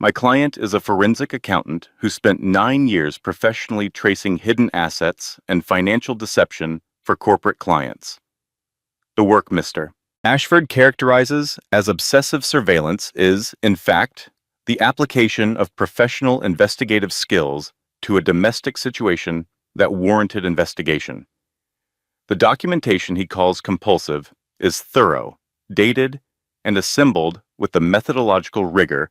"my client is a forensic accountant who spent 9 years professionally tracing hidden assets and financial deception for corporate clients. The work Mr. Ashford characterizes as obsessive surveillance is, in fact, the application of professional investigative skills to a domestic situation that warranted investigation. The documentation he calls compulsive is thorough, dated, and assembled with the methodological rigor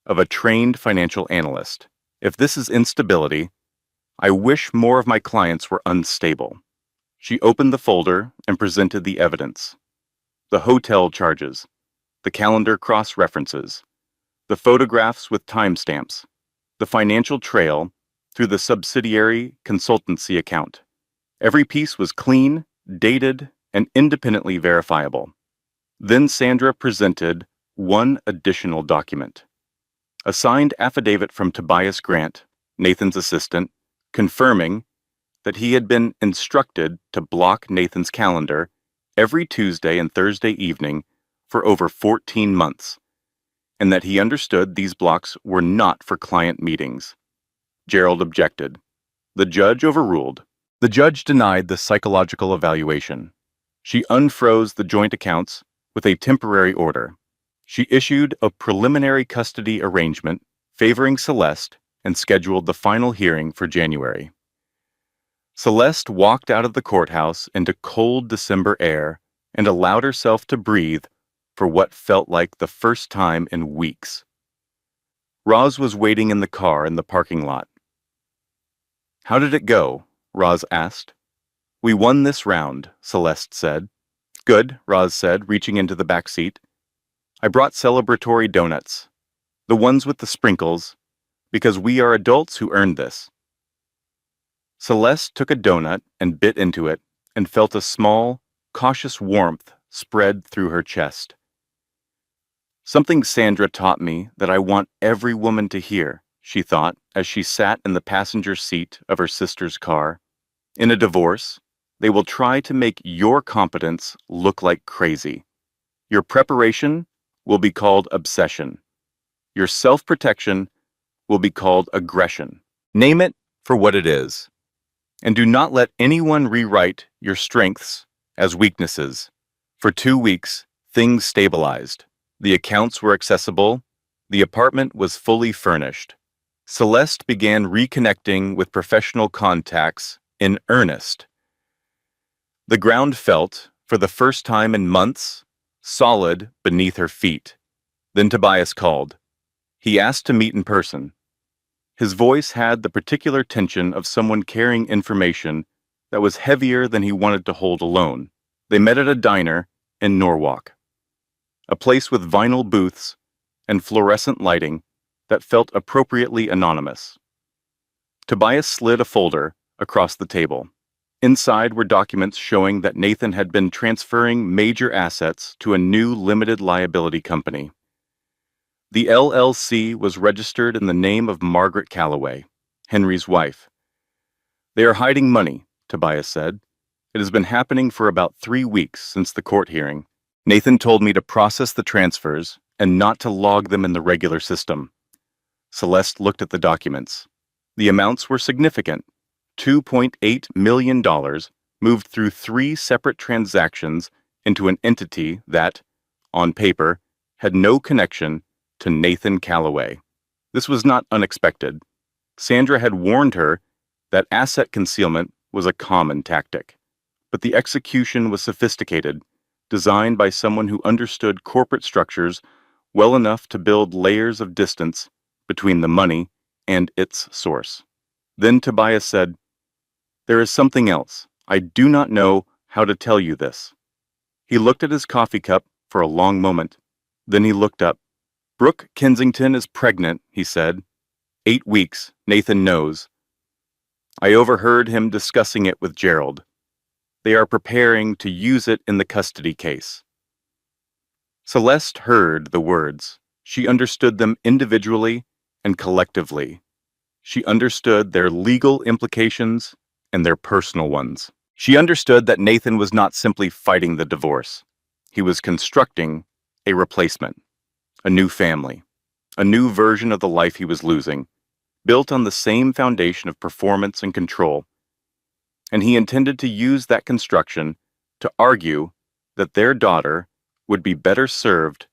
of a trained financial analyst. If this is instability, I wish more of my clients were unstable." She opened the folder and presented the evidence. The hotel charges, the calendar cross-references, the photographs with timestamps, the financial trail through the subsidiary consultancy account. Every piece was clean, dated, and independently verifiable. Then Sandra presented one additional document. A signed affidavit from Tobias Grant, Nathan's assistant, confirming that he had been instructed to block Nathan's calendar every Tuesday and Thursday evening for over 14 months, and that he understood these blocks were not for client meetings. Gerald objected. The judge overruled. The judge denied the psychological evaluation. She unfroze the joint accounts with a temporary order. She issued a preliminary custody arrangement favoring Celeste and scheduled the final hearing for January. Celeste walked out of the courthouse into cold December air and allowed herself to breathe for what felt like the first time in weeks. Roz was waiting in the car in the parking lot. "How did it go?" Roz asked. "We won this round," Celeste said. "Good," Roz said, reaching into the back seat. "I brought celebratory donuts, the ones with the sprinkles, because we are adults who earned this." Celeste took a donut and bit into it and felt a small, cautious warmth spread through her chest. "Something Sandra taught me that I want every woman to hear," she thought as she sat in the passenger seat of her sister's car. "In a divorce, they will try to make your competence look like crazy. Your preparation will be called obsession. Your self-protection will be called aggression. Name it for what it is. And do not let anyone rewrite your strengths as weaknesses." For 2 weeks, things stabilized. The accounts were accessible. The apartment was fully furnished. Celeste began reconnecting with professional contacts in earnest. The ground felt, for the first time in months, solid beneath her feet. Then Tobias called. He asked to meet in person. His voice had the particular tension of someone carrying information that was heavier than he wanted to hold alone. They met at a diner in Norwalk, a place with vinyl booths and fluorescent lighting that felt appropriately anonymous. Tobias slid a folder across the table. Inside were documents showing that Nathan had been transferring major assets to a new limited liability company. The LLC was registered in the name of Margaret Calloway, Henry's wife. They are hiding money, Tobias said. It has been happening for about 3 weeks since the court hearing. Nathan told me to process the transfers and not to log them in the regular system. Celeste looked at the documents. The amounts were significant. $2.8 million moved through 3 separate transactions into an entity that, on paper, had no connection to Nathan Calloway. This was not unexpected. Sandra had warned her that asset concealment was a common tactic, but the execution was sophisticated, designed by someone who understood corporate structures well enough to build layers of distance between the money and its source. Then Tobias said, "There is something else. I do not know how to tell you this." He looked at his coffee cup for a long moment. Then he looked up. "Brooke Kensington is pregnant," he said. 8 weeks, Nathan knows. I overheard him discussing it with Gerald. They are preparing to use it in the custody case. Celeste heard the words. She understood them individually and collectively. She understood their legal implications and their personal ones. She understood that Nathan was not simply fighting the divorce. He was constructing a replacement, a new family, a new version of the life he was losing, built on the same foundation of performance and control. And he intended to use that construction to argue that their daughter would be better served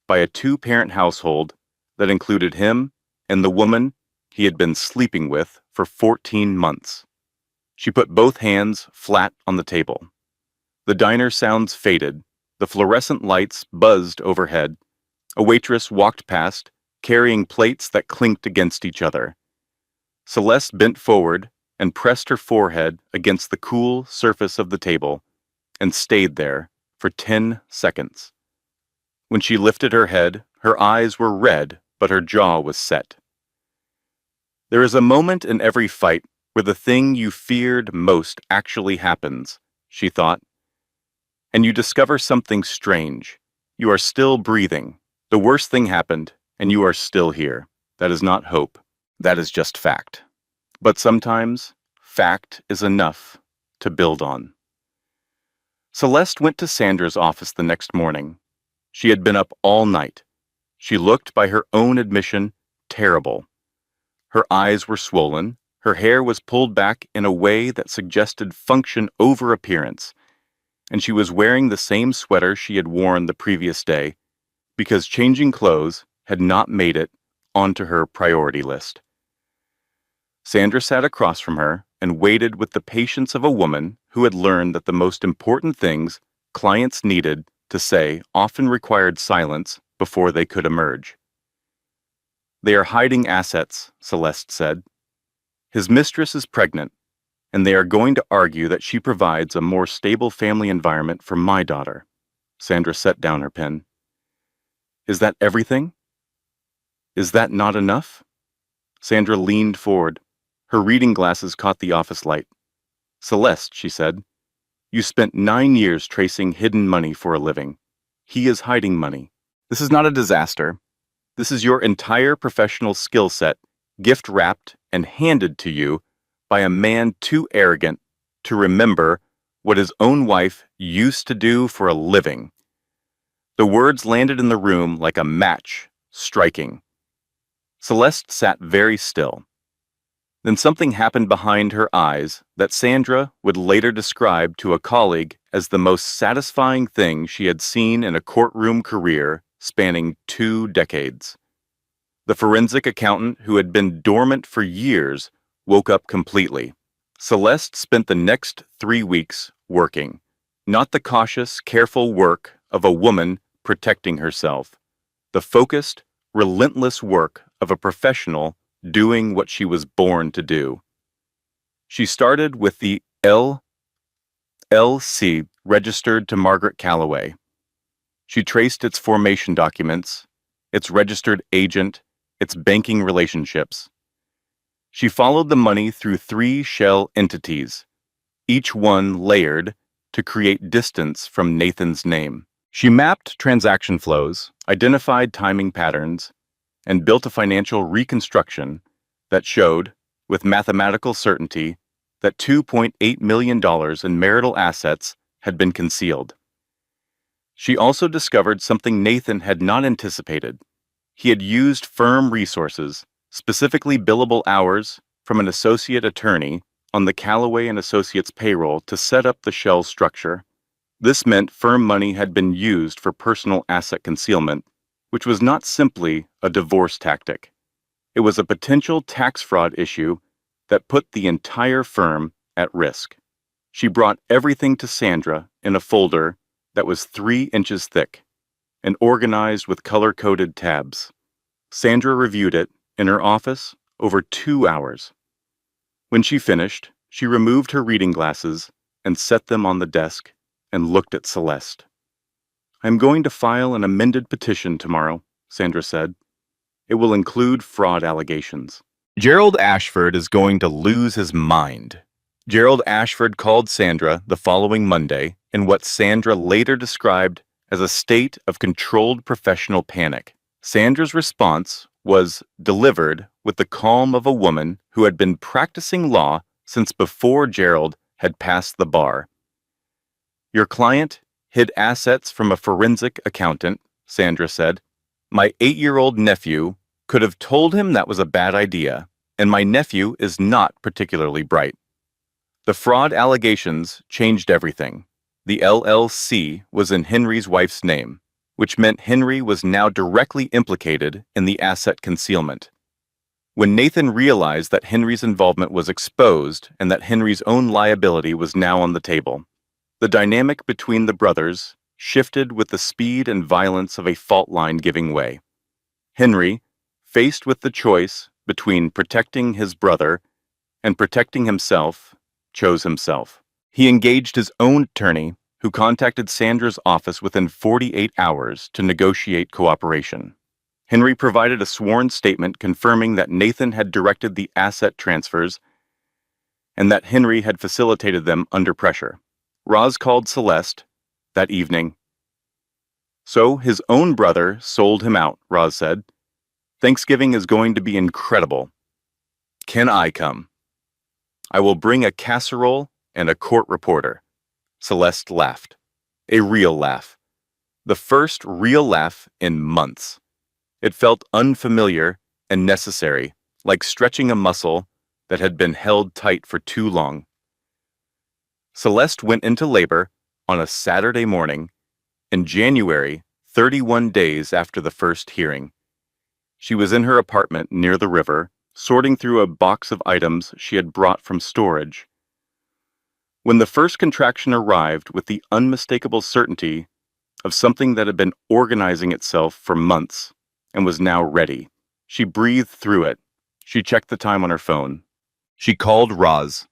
by a 2-parent household that included him and the woman he had been sleeping with for 14 months. She put both hands flat on the table. The diner sounds faded. The fluorescent lights buzzed overhead. A waitress walked past, carrying plates that clinked against each other. Celeste bent forward and pressed her forehead against the cool surface of the table and stayed there for 10 seconds. When she lifted her head, her eyes were red, but her jaw was set. There is a moment in every fight where the thing you feared most actually happens, she thought. And you discover something strange. You are still breathing. The worst thing happened, and you are still here. That is not hope. That is just fact. But sometimes, fact is enough to build on. Celeste went to Sandra's office the next morning. She had been up all night. She looked, by her own admission, terrible. Her eyes were swollen. Her hair was pulled back in a way that suggested function over appearance, and she was wearing the same sweater she had worn the previous day because changing clothes had not made it onto her priority list. Sandra sat across from her and waited with the patience of a woman who had learned that the most important things clients needed to say often required silence before they could emerge. "They are hiding assets," Celeste said. "His mistress is pregnant, and they are going to argue that she provides a more stable family environment for my daughter." Sandra set down her pen. "Is that everything? Is that not enough?" Sandra leaned forward. Her reading glasses caught the office light. "Celeste," she said, "you spent 9 years tracing hidden money for a living. He is hiding money. This is not a disaster. This is your entire professional skill set, gift-wrapped and handed to you by a man too arrogant to remember what his own wife used to do for a living." The words landed in the room like a match, striking. Celeste sat very still. Then something happened behind her eyes that Sandra would later describe to a colleague as the most satisfying thing she had seen in a courtroom career spanning 2 decades. The forensic accountant who had been dormant for years woke up completely. Celeste spent the next 3 weeks working, not the cautious, careful work of a woman protecting herself, the focused, relentless work of a professional doing what she was born to do. She started with the LLC registered to Margaret Calloway. She traced its formation documents, its registered agent, its banking relationships. She followed the money through 3 shell entities, each one layered to create distance from Nathan's name. She mapped transaction flows, identified timing patterns, and built a financial reconstruction that showed, with mathematical certainty, that $2.8 million in marital assets had been concealed. She also discovered something Nathan had not anticipated. He had used firm resources, specifically billable hours from an associate attorney on the Callaway and Associates payroll to set up the shell structure. This meant firm money had been used for personal asset concealment, which was not simply a divorce tactic. It was a potential tax fraud issue that put the entire firm at risk. She brought everything to Sandra in a folder that was 3 inches thick and organized with color-coded tabs. Sandra reviewed it in her office over 2 hours. When she finished, she removed her reading glasses and set them on the desk and looked at Celeste. "I'm going to file an amended petition tomorrow," Sandra said. "It will include fraud allegations." Gerald Ashford is going to lose his mind. Gerald Ashford called Sandra the following Monday in what Sandra later described as a state of controlled professional panic. Sandra's response was delivered with the calm of a woman who had been practicing law since before Gerald had passed the bar. "Your client hid assets from a forensic accountant," Sandra said. "My 8-year-old nephew could have told him that was a bad idea, and my nephew is not particularly bright." The fraud allegations changed everything. The LLC was in Henry's wife's name, which meant Henry was now directly implicated in the asset concealment. When Nathan realized that Henry's involvement was exposed and that Henry's own liability was now on the table, the dynamic between the brothers shifted with the speed and violence of a fault line giving way. Henry, faced with the choice between protecting his brother and protecting himself, chose himself. He engaged his own attorney, who contacted Sandra's office within 48 hours to negotiate cooperation. Henry provided a sworn statement confirming that Nathan had directed the asset transfers and that Henry had facilitated them under pressure. Roz called Celeste that evening. "So his own brother sold him out," Roz said. "Thanksgiving is going to be incredible. Can I come? I will bring a casserole and a court reporter." Celeste laughed. A real laugh. The first real laugh in months. It felt unfamiliar and necessary, like stretching a muscle that had been held tight for too long. Celeste went into labor on a Saturday morning in January, 31 days after the first hearing. She was in her apartment near the river, sorting through a box of items she had brought from storage. When the first contraction arrived with the unmistakable certainty of something that had been organizing itself for months and was now ready, she breathed through it. She checked the time on her phone. She called Roz.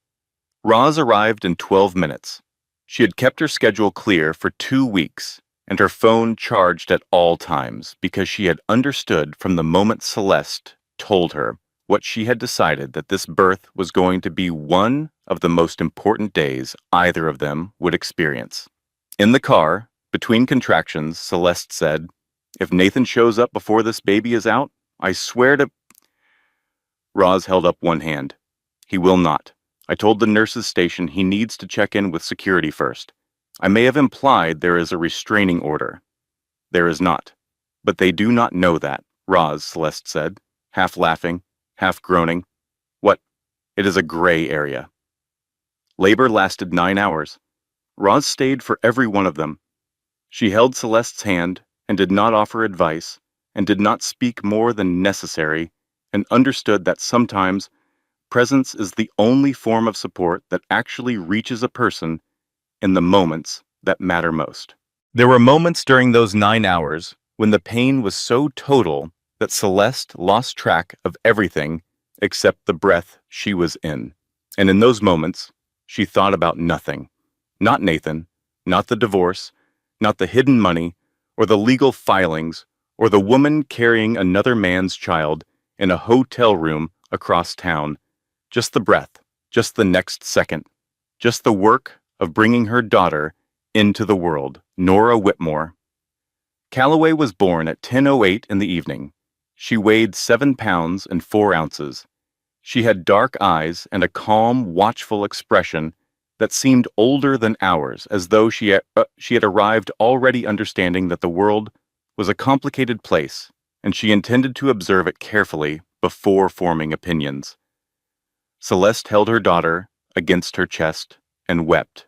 Roz arrived in 12 minutes. She had kept her schedule clear for 2 weeks and her phone charged at all times because she had understood from the moment Celeste told her what she had decided, that this birth was going to be one of the most important days either of them would experience. In the car, between contractions, Celeste said, "If Nathan shows up before this baby is out, I swear to—" Roz held up one hand. "He will not. I told the nurses' station he needs to check in with security first. I may have implied there is a restraining order. There is not. But they do not know that," Roz, Celeste said, half laughing, half groaning. "What? It is a gray area." Labor lasted 9 hours. Roz stayed for every one of them. She held Celeste's hand and did not offer advice and did not speak more than necessary, and understood that sometimes presence is the only form of support that actually reaches a person in the moments that matter most. There were moments during those 9 hours when the pain was so total that Celeste lost track of everything except the breath she was in. And in those moments, she thought about nothing. Not Nathan, not the divorce, not the hidden money, or the legal filings, or the woman carrying another man's child in a hotel room across town. Just the breath, just the next second, just the work of bringing her daughter into the world, Nora Whitmore. Callaway was born at 10:08 in the evening. She weighed 7 pounds and 4 ounces. She had dark eyes and a calm, watchful expression that seemed older than ours, as though she had arrived already understanding that the world was a complicated place, and she intended to observe it carefully before forming opinions. Celeste held her daughter against her chest and wept.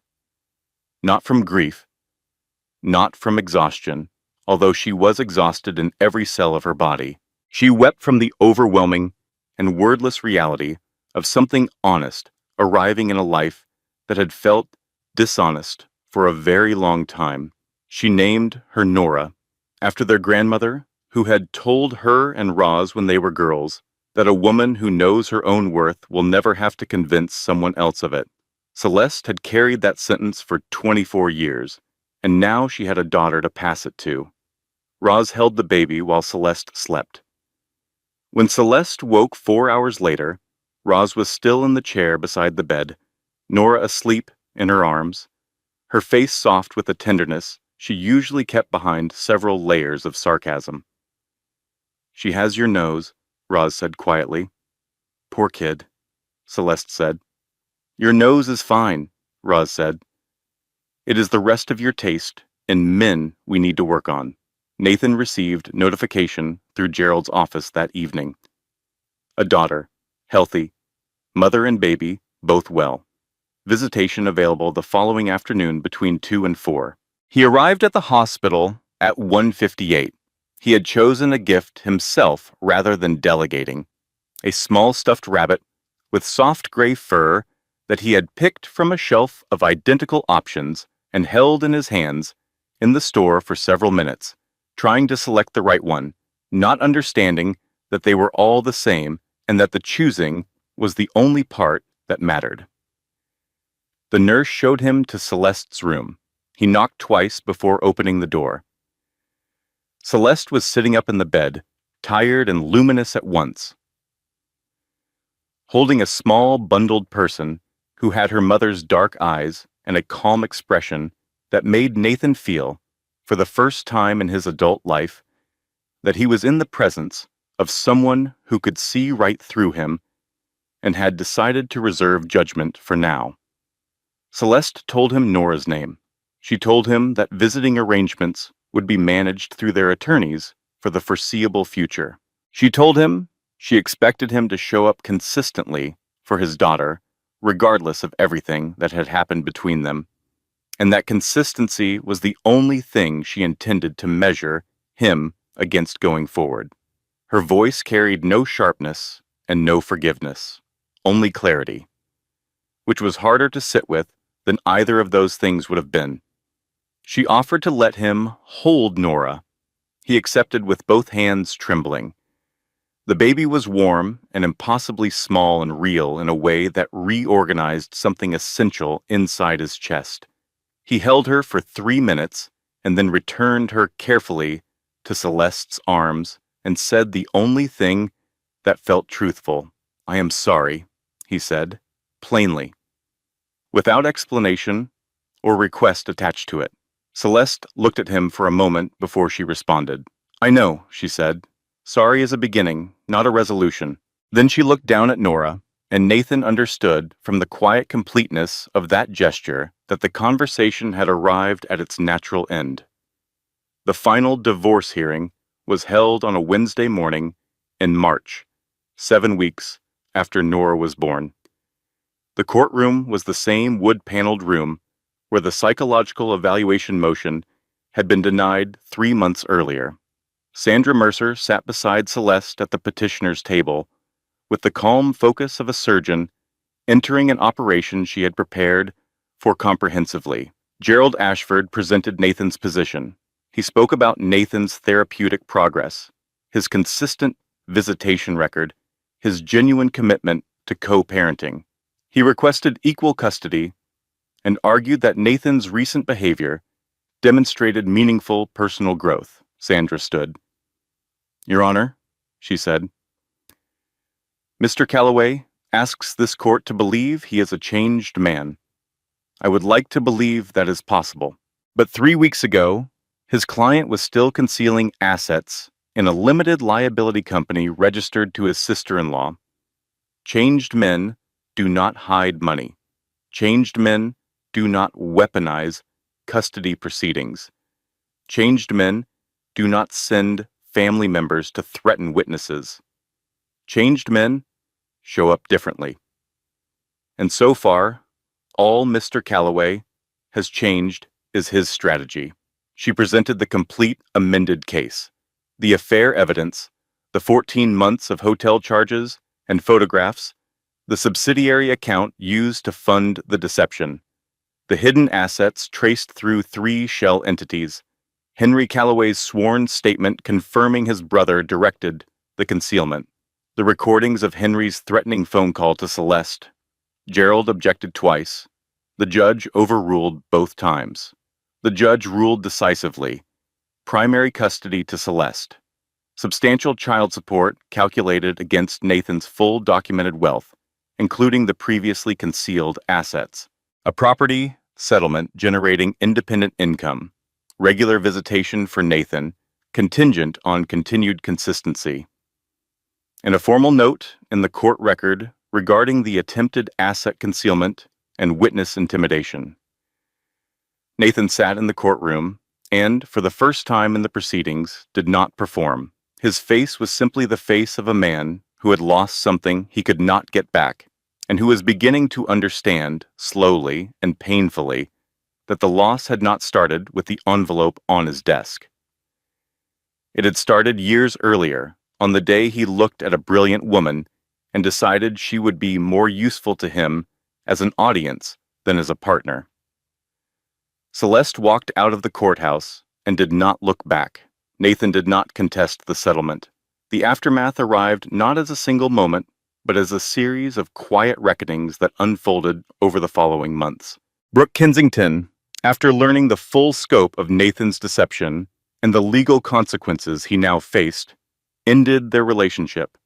Not from grief, not from exhaustion, although she was exhausted in every cell of her body. She wept from the overwhelming and wordless reality of something honest arriving in a life that had felt dishonest for a very long time. She named her Nora, after their grandmother, who had told her and Roz when they were girls that a woman who knows her own worth will never have to convince someone else of it. Celeste had carried that sentence for 24 years, and now she had a daughter to pass it to. Roz held the baby while Celeste slept. When Celeste woke 4 hours later, Roz was still in the chair beside the bed, Nora asleep in her arms, her face soft with the tenderness she usually kept behind several layers of sarcasm. "She has your nose," Roz said quietly. "Poor kid," Celeste said. "Your nose is fine," Roz said. "It is the rest of your taste in men we need to work on." Nathan received notification through Gerald's office that evening. A daughter, healthy, mother and baby, both well. Visitation available the following afternoon between 2 and 4. He arrived at the hospital at 1:58. He had chosen a gift himself rather than delegating. A small stuffed rabbit with soft gray fur that he had picked from a shelf of identical options and held in his hands in the store for several minutes, trying to select the right one, not understanding that they were all the same and that the choosing was the only part that mattered. The nurse showed him to Celeste's room. He knocked twice before opening the door. Celeste was sitting up in the bed, tired and luminous at once, holding a small, bundled person who had her mother's dark eyes and a calm expression that made Nathan feel, for the first time in his adult life, that he was in the presence of someone who could see right through him and had decided to reserve judgment for now. Celeste told him Nora's name. She told him that visiting arrangements would be managed through their attorneys for the foreseeable future. She told him she expected him to show up consistently for his daughter, regardless of everything that had happened between them, and that consistency was the only thing she intended to measure him against going forward. Her voice carried no sharpness and no forgiveness, only clarity, which was harder to sit with than either of those things would have been. She offered to let him hold Nora. He accepted with both hands trembling. The baby was warm and impossibly small and real in a way that reorganized something essential inside his chest. He held her for 3 minutes and then returned her carefully to Celeste's arms and said the only thing that felt truthful. "I am sorry," he said, plainly, without explanation or request attached to it. Celeste looked at him for a moment before she responded. "I know," she said. "Sorry is a beginning, not a resolution." Then she looked down at Nora, and Nathan understood from the quiet completeness of that gesture that the conversation had arrived at its natural end. The final divorce hearing was held on a Wednesday morning in March, 7 weeks after Nora was born. The courtroom was the same wood-paneled room where the psychological evaluation motion had been denied 3 months earlier. Sandra Mercer sat beside Celeste at the petitioner's table, with the calm focus of a surgeon entering an operation she had prepared for comprehensively. Gerald Ashford presented Nathan's position. He spoke about Nathan's therapeutic progress, his consistent visitation record, his genuine commitment to co-parenting. He requested equal custody and argued that Nathan's recent behavior demonstrated meaningful personal growth. Sandra stood. "Your Honor," she said, "Mr. Calloway asks this court to believe he is a changed man. I would like to believe that is possible. But 3 weeks ago, his client was still concealing assets in a limited liability company registered to his sister-in-law. Changed men do not hide money. Changed men do not weaponize custody proceedings. Changed men do not send family members to threaten witnesses. Changed men show up differently. And so far, all Mr. Calloway has changed is his strategy. She presented the complete amended case, the affair evidence, the 14 months of hotel charges and photographs, the subsidiary account used to fund the deception, the hidden assets traced through 3 shell entities, Henry Calloway's sworn statement confirming his brother directed the concealment, the recordings of Henry's threatening phone call to Celeste. Gerald objected twice. The judge overruled both times. The judge ruled decisively. Primary custody to Celeste. Substantial child support calculated against Nathan's full documented wealth, including the previously concealed assets. A property settlement generating independent income. Regular visitation for Nathan, contingent on continued consistency. In a formal note in the court record regarding the attempted asset concealment and witness intimidation. Nathan sat in the courtroom and, for the first time in the proceedings, did not perform. His face was simply the face of a man who had lost something he could not get back, and who was beginning to understand, slowly and painfully, that the loss had not started with the envelope on his desk. It had started years earlier, on the day he looked at a brilliant woman and decided she would be more useful to him as an audience than as a partner. Celeste walked out of the courthouse and did not look back. Nathan did not contest the settlement. The aftermath arrived not as a single moment, but as a series of quiet reckonings that unfolded over the following months. Brooke Kensington, after learning the full scope of Nathan's deception and the legal consequences he now faced, ended their relationship.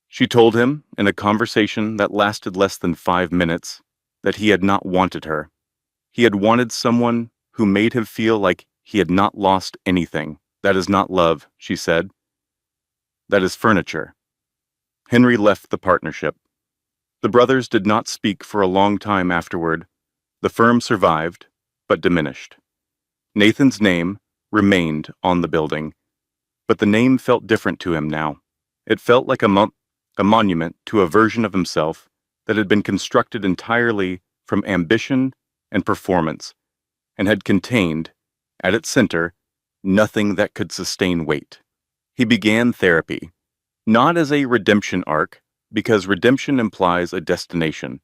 She told him, in a conversation that lasted less than 5 minutes, that he had not wanted her. He had wanted someone who made him feel like he had not lost anything. That is not love, she said. That is furniture. Henry left the partnership. The brothers did not speak for a long time afterward. The firm survived, but diminished. Nathan's name remained on the building, but the name felt different to him now. It felt like a monument to a version of himself that had been constructed entirely from ambition and performance, and had contained, at its center, nothing that could sustain weight. He began therapy, not as a redemption arc, because redemption implies a destination,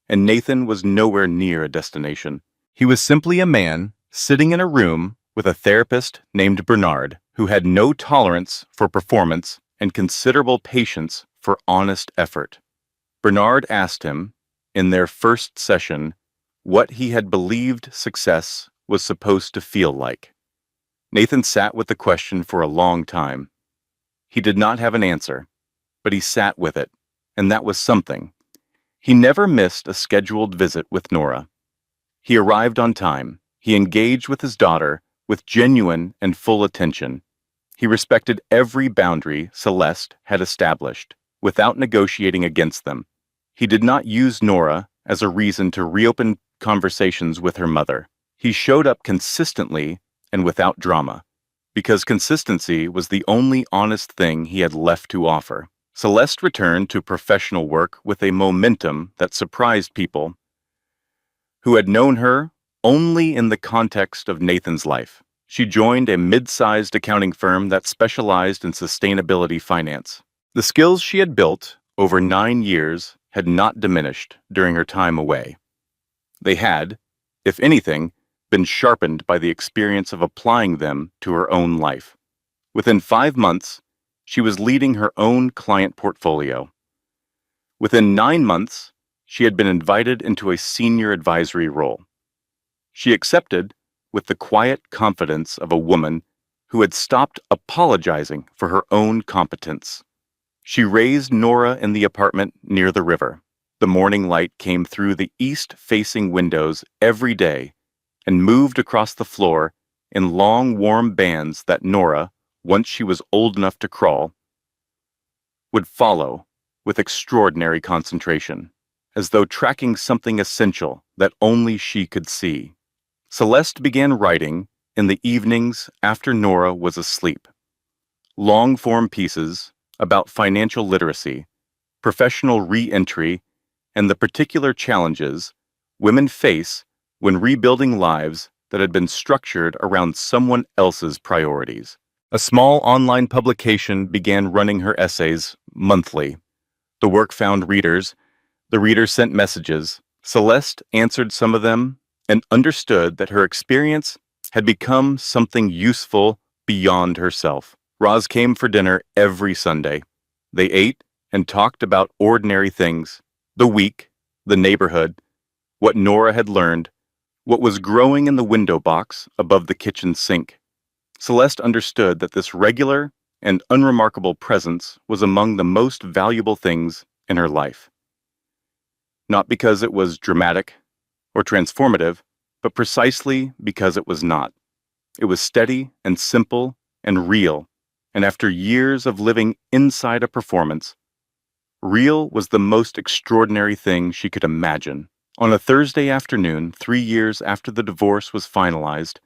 and Nathan was nowhere near a destination. He was simply a man sitting in a room with a therapist named Bernard, who had no tolerance for performance and considerable patience for honest effort. Bernard asked him, in their first session, what he had believed success was supposed to feel like. Nathan sat with the question for a long time. He did not have an answer, but he sat with it, and that was something. He never missed a scheduled visit with Nora. He arrived on time. He engaged with his daughter with genuine and full attention. He respected every boundary Celeste had established, without negotiating against them. He did not use Nora as a reason to reopen conversations with her mother. He showed up consistently and without drama, because consistency was the only honest thing he had left to offer. Celeste returned to professional work with a momentum that surprised people who had known her only in the context of Nathan's life. She joined a mid-sized accounting firm that specialized in sustainability finance. The skills she had built over 9 years had not diminished during her time away. They had, if anything, been sharpened by the experience of applying them to her own life. Within 5 months, she was leading her own client portfolio. Within 9 months, she had been invited into a senior advisory role. She accepted with the quiet confidence of a woman who had stopped apologizing for her own competence. She raised Nora in the apartment near the river. The morning light came through the east-facing windows every day and moved across the floor in long, warm bands that Nora, once she was old enough to crawl, would follow with extraordinary concentration, as though tracking something essential that only she could see. Celeste began writing in the evenings after Nora was asleep. Long-form pieces about financial literacy, professional re-entry, and the particular challenges women face when rebuilding lives that had been structured around someone else's priorities. A small online publication began running her essays monthly. The work found readers, the readers sent messages. Celeste answered some of them and understood that her experience had become something useful beyond herself. Roz came for dinner every Sunday. They ate and talked about ordinary things, the week, the neighborhood, what Nora had learned, what was growing in the window box above the kitchen sink. Celeste understood that this regular and unremarkable presence was among the most valuable things in her life. Not because it was dramatic or transformative, but precisely because it was not. It was steady and simple and real, and after years of living inside a performance, real was the most extraordinary thing she could imagine. On a Thursday afternoon, 3 years after the divorce was finalized,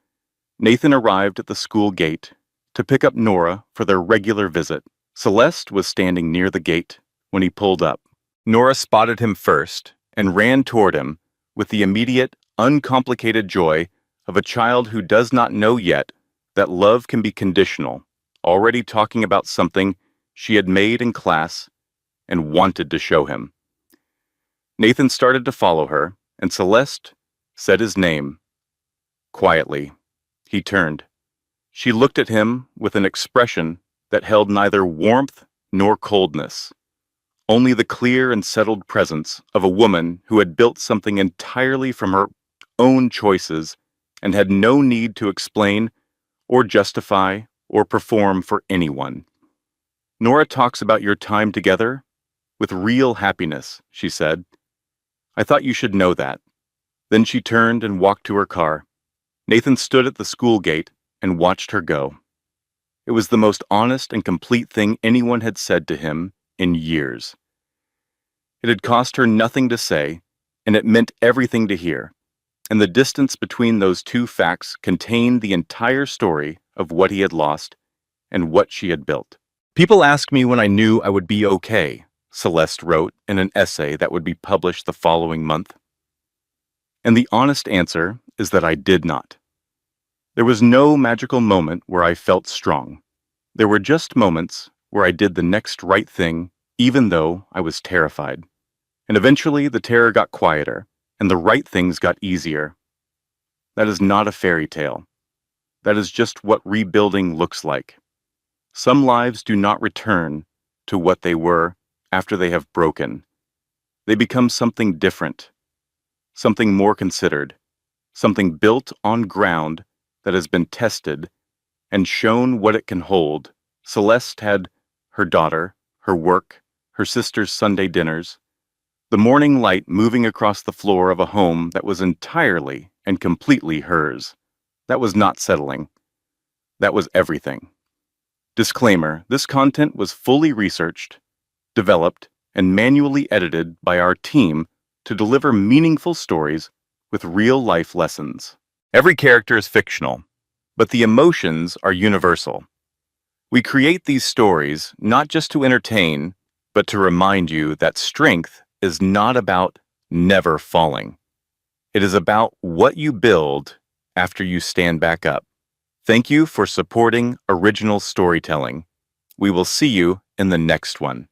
Nathan arrived at the school gate to pick up Nora for their regular visit. Celeste was standing near the gate when he pulled up. Nora spotted him first and ran toward him with the immediate, uncomplicated joy of a child who does not know yet that love can be conditional, already talking about something she had made in class and wanted to show him. Nathan started to follow her, and Celeste said his name. Quietly, he turned. She looked at him with an expression that held neither warmth nor coldness, only the clear and settled presence of a woman who had built something entirely from her own choices and had no need to explain or justify or perform for anyone. Nora talks about your time together with real happiness, she said. I thought you should know that. Then she turned and walked to her car. Nathan stood at the school gate and watched her go. It was the most honest and complete thing anyone had said to him in years. It had cost her nothing to say, and it meant everything to hear. And the distance between those two facts contained the entire story of what he had lost and what she had built. People ask me when I knew I would be okay, Celeste wrote in an essay that would be published the following month. And the honest answer is that I did not. There was no magical moment where I felt strong. There were just moments where I did the next right thing, even though I was terrified. And eventually the terror got quieter, and the right things got easier. That is not a fairy tale. That is just what rebuilding looks like. Some lives do not return to what they were after they have broken. They become something different, something more considered, something built on ground that has been tested and shown what it can hold. Celeste had her daughter, her work, her sister's Sunday dinners, the morning light moving across the floor of a home that was entirely and completely hers. That was not settling. That was everything. Disclaimer, this content was fully researched, developed, and manually edited by our team to deliver meaningful stories with real-life lessons. Every character is fictional, but the emotions are universal. We create these stories not just to entertain, but to remind you that strength is not about never falling. It is about what you build after you stand back up. Thank you for supporting original storytelling. We will see you in the next one.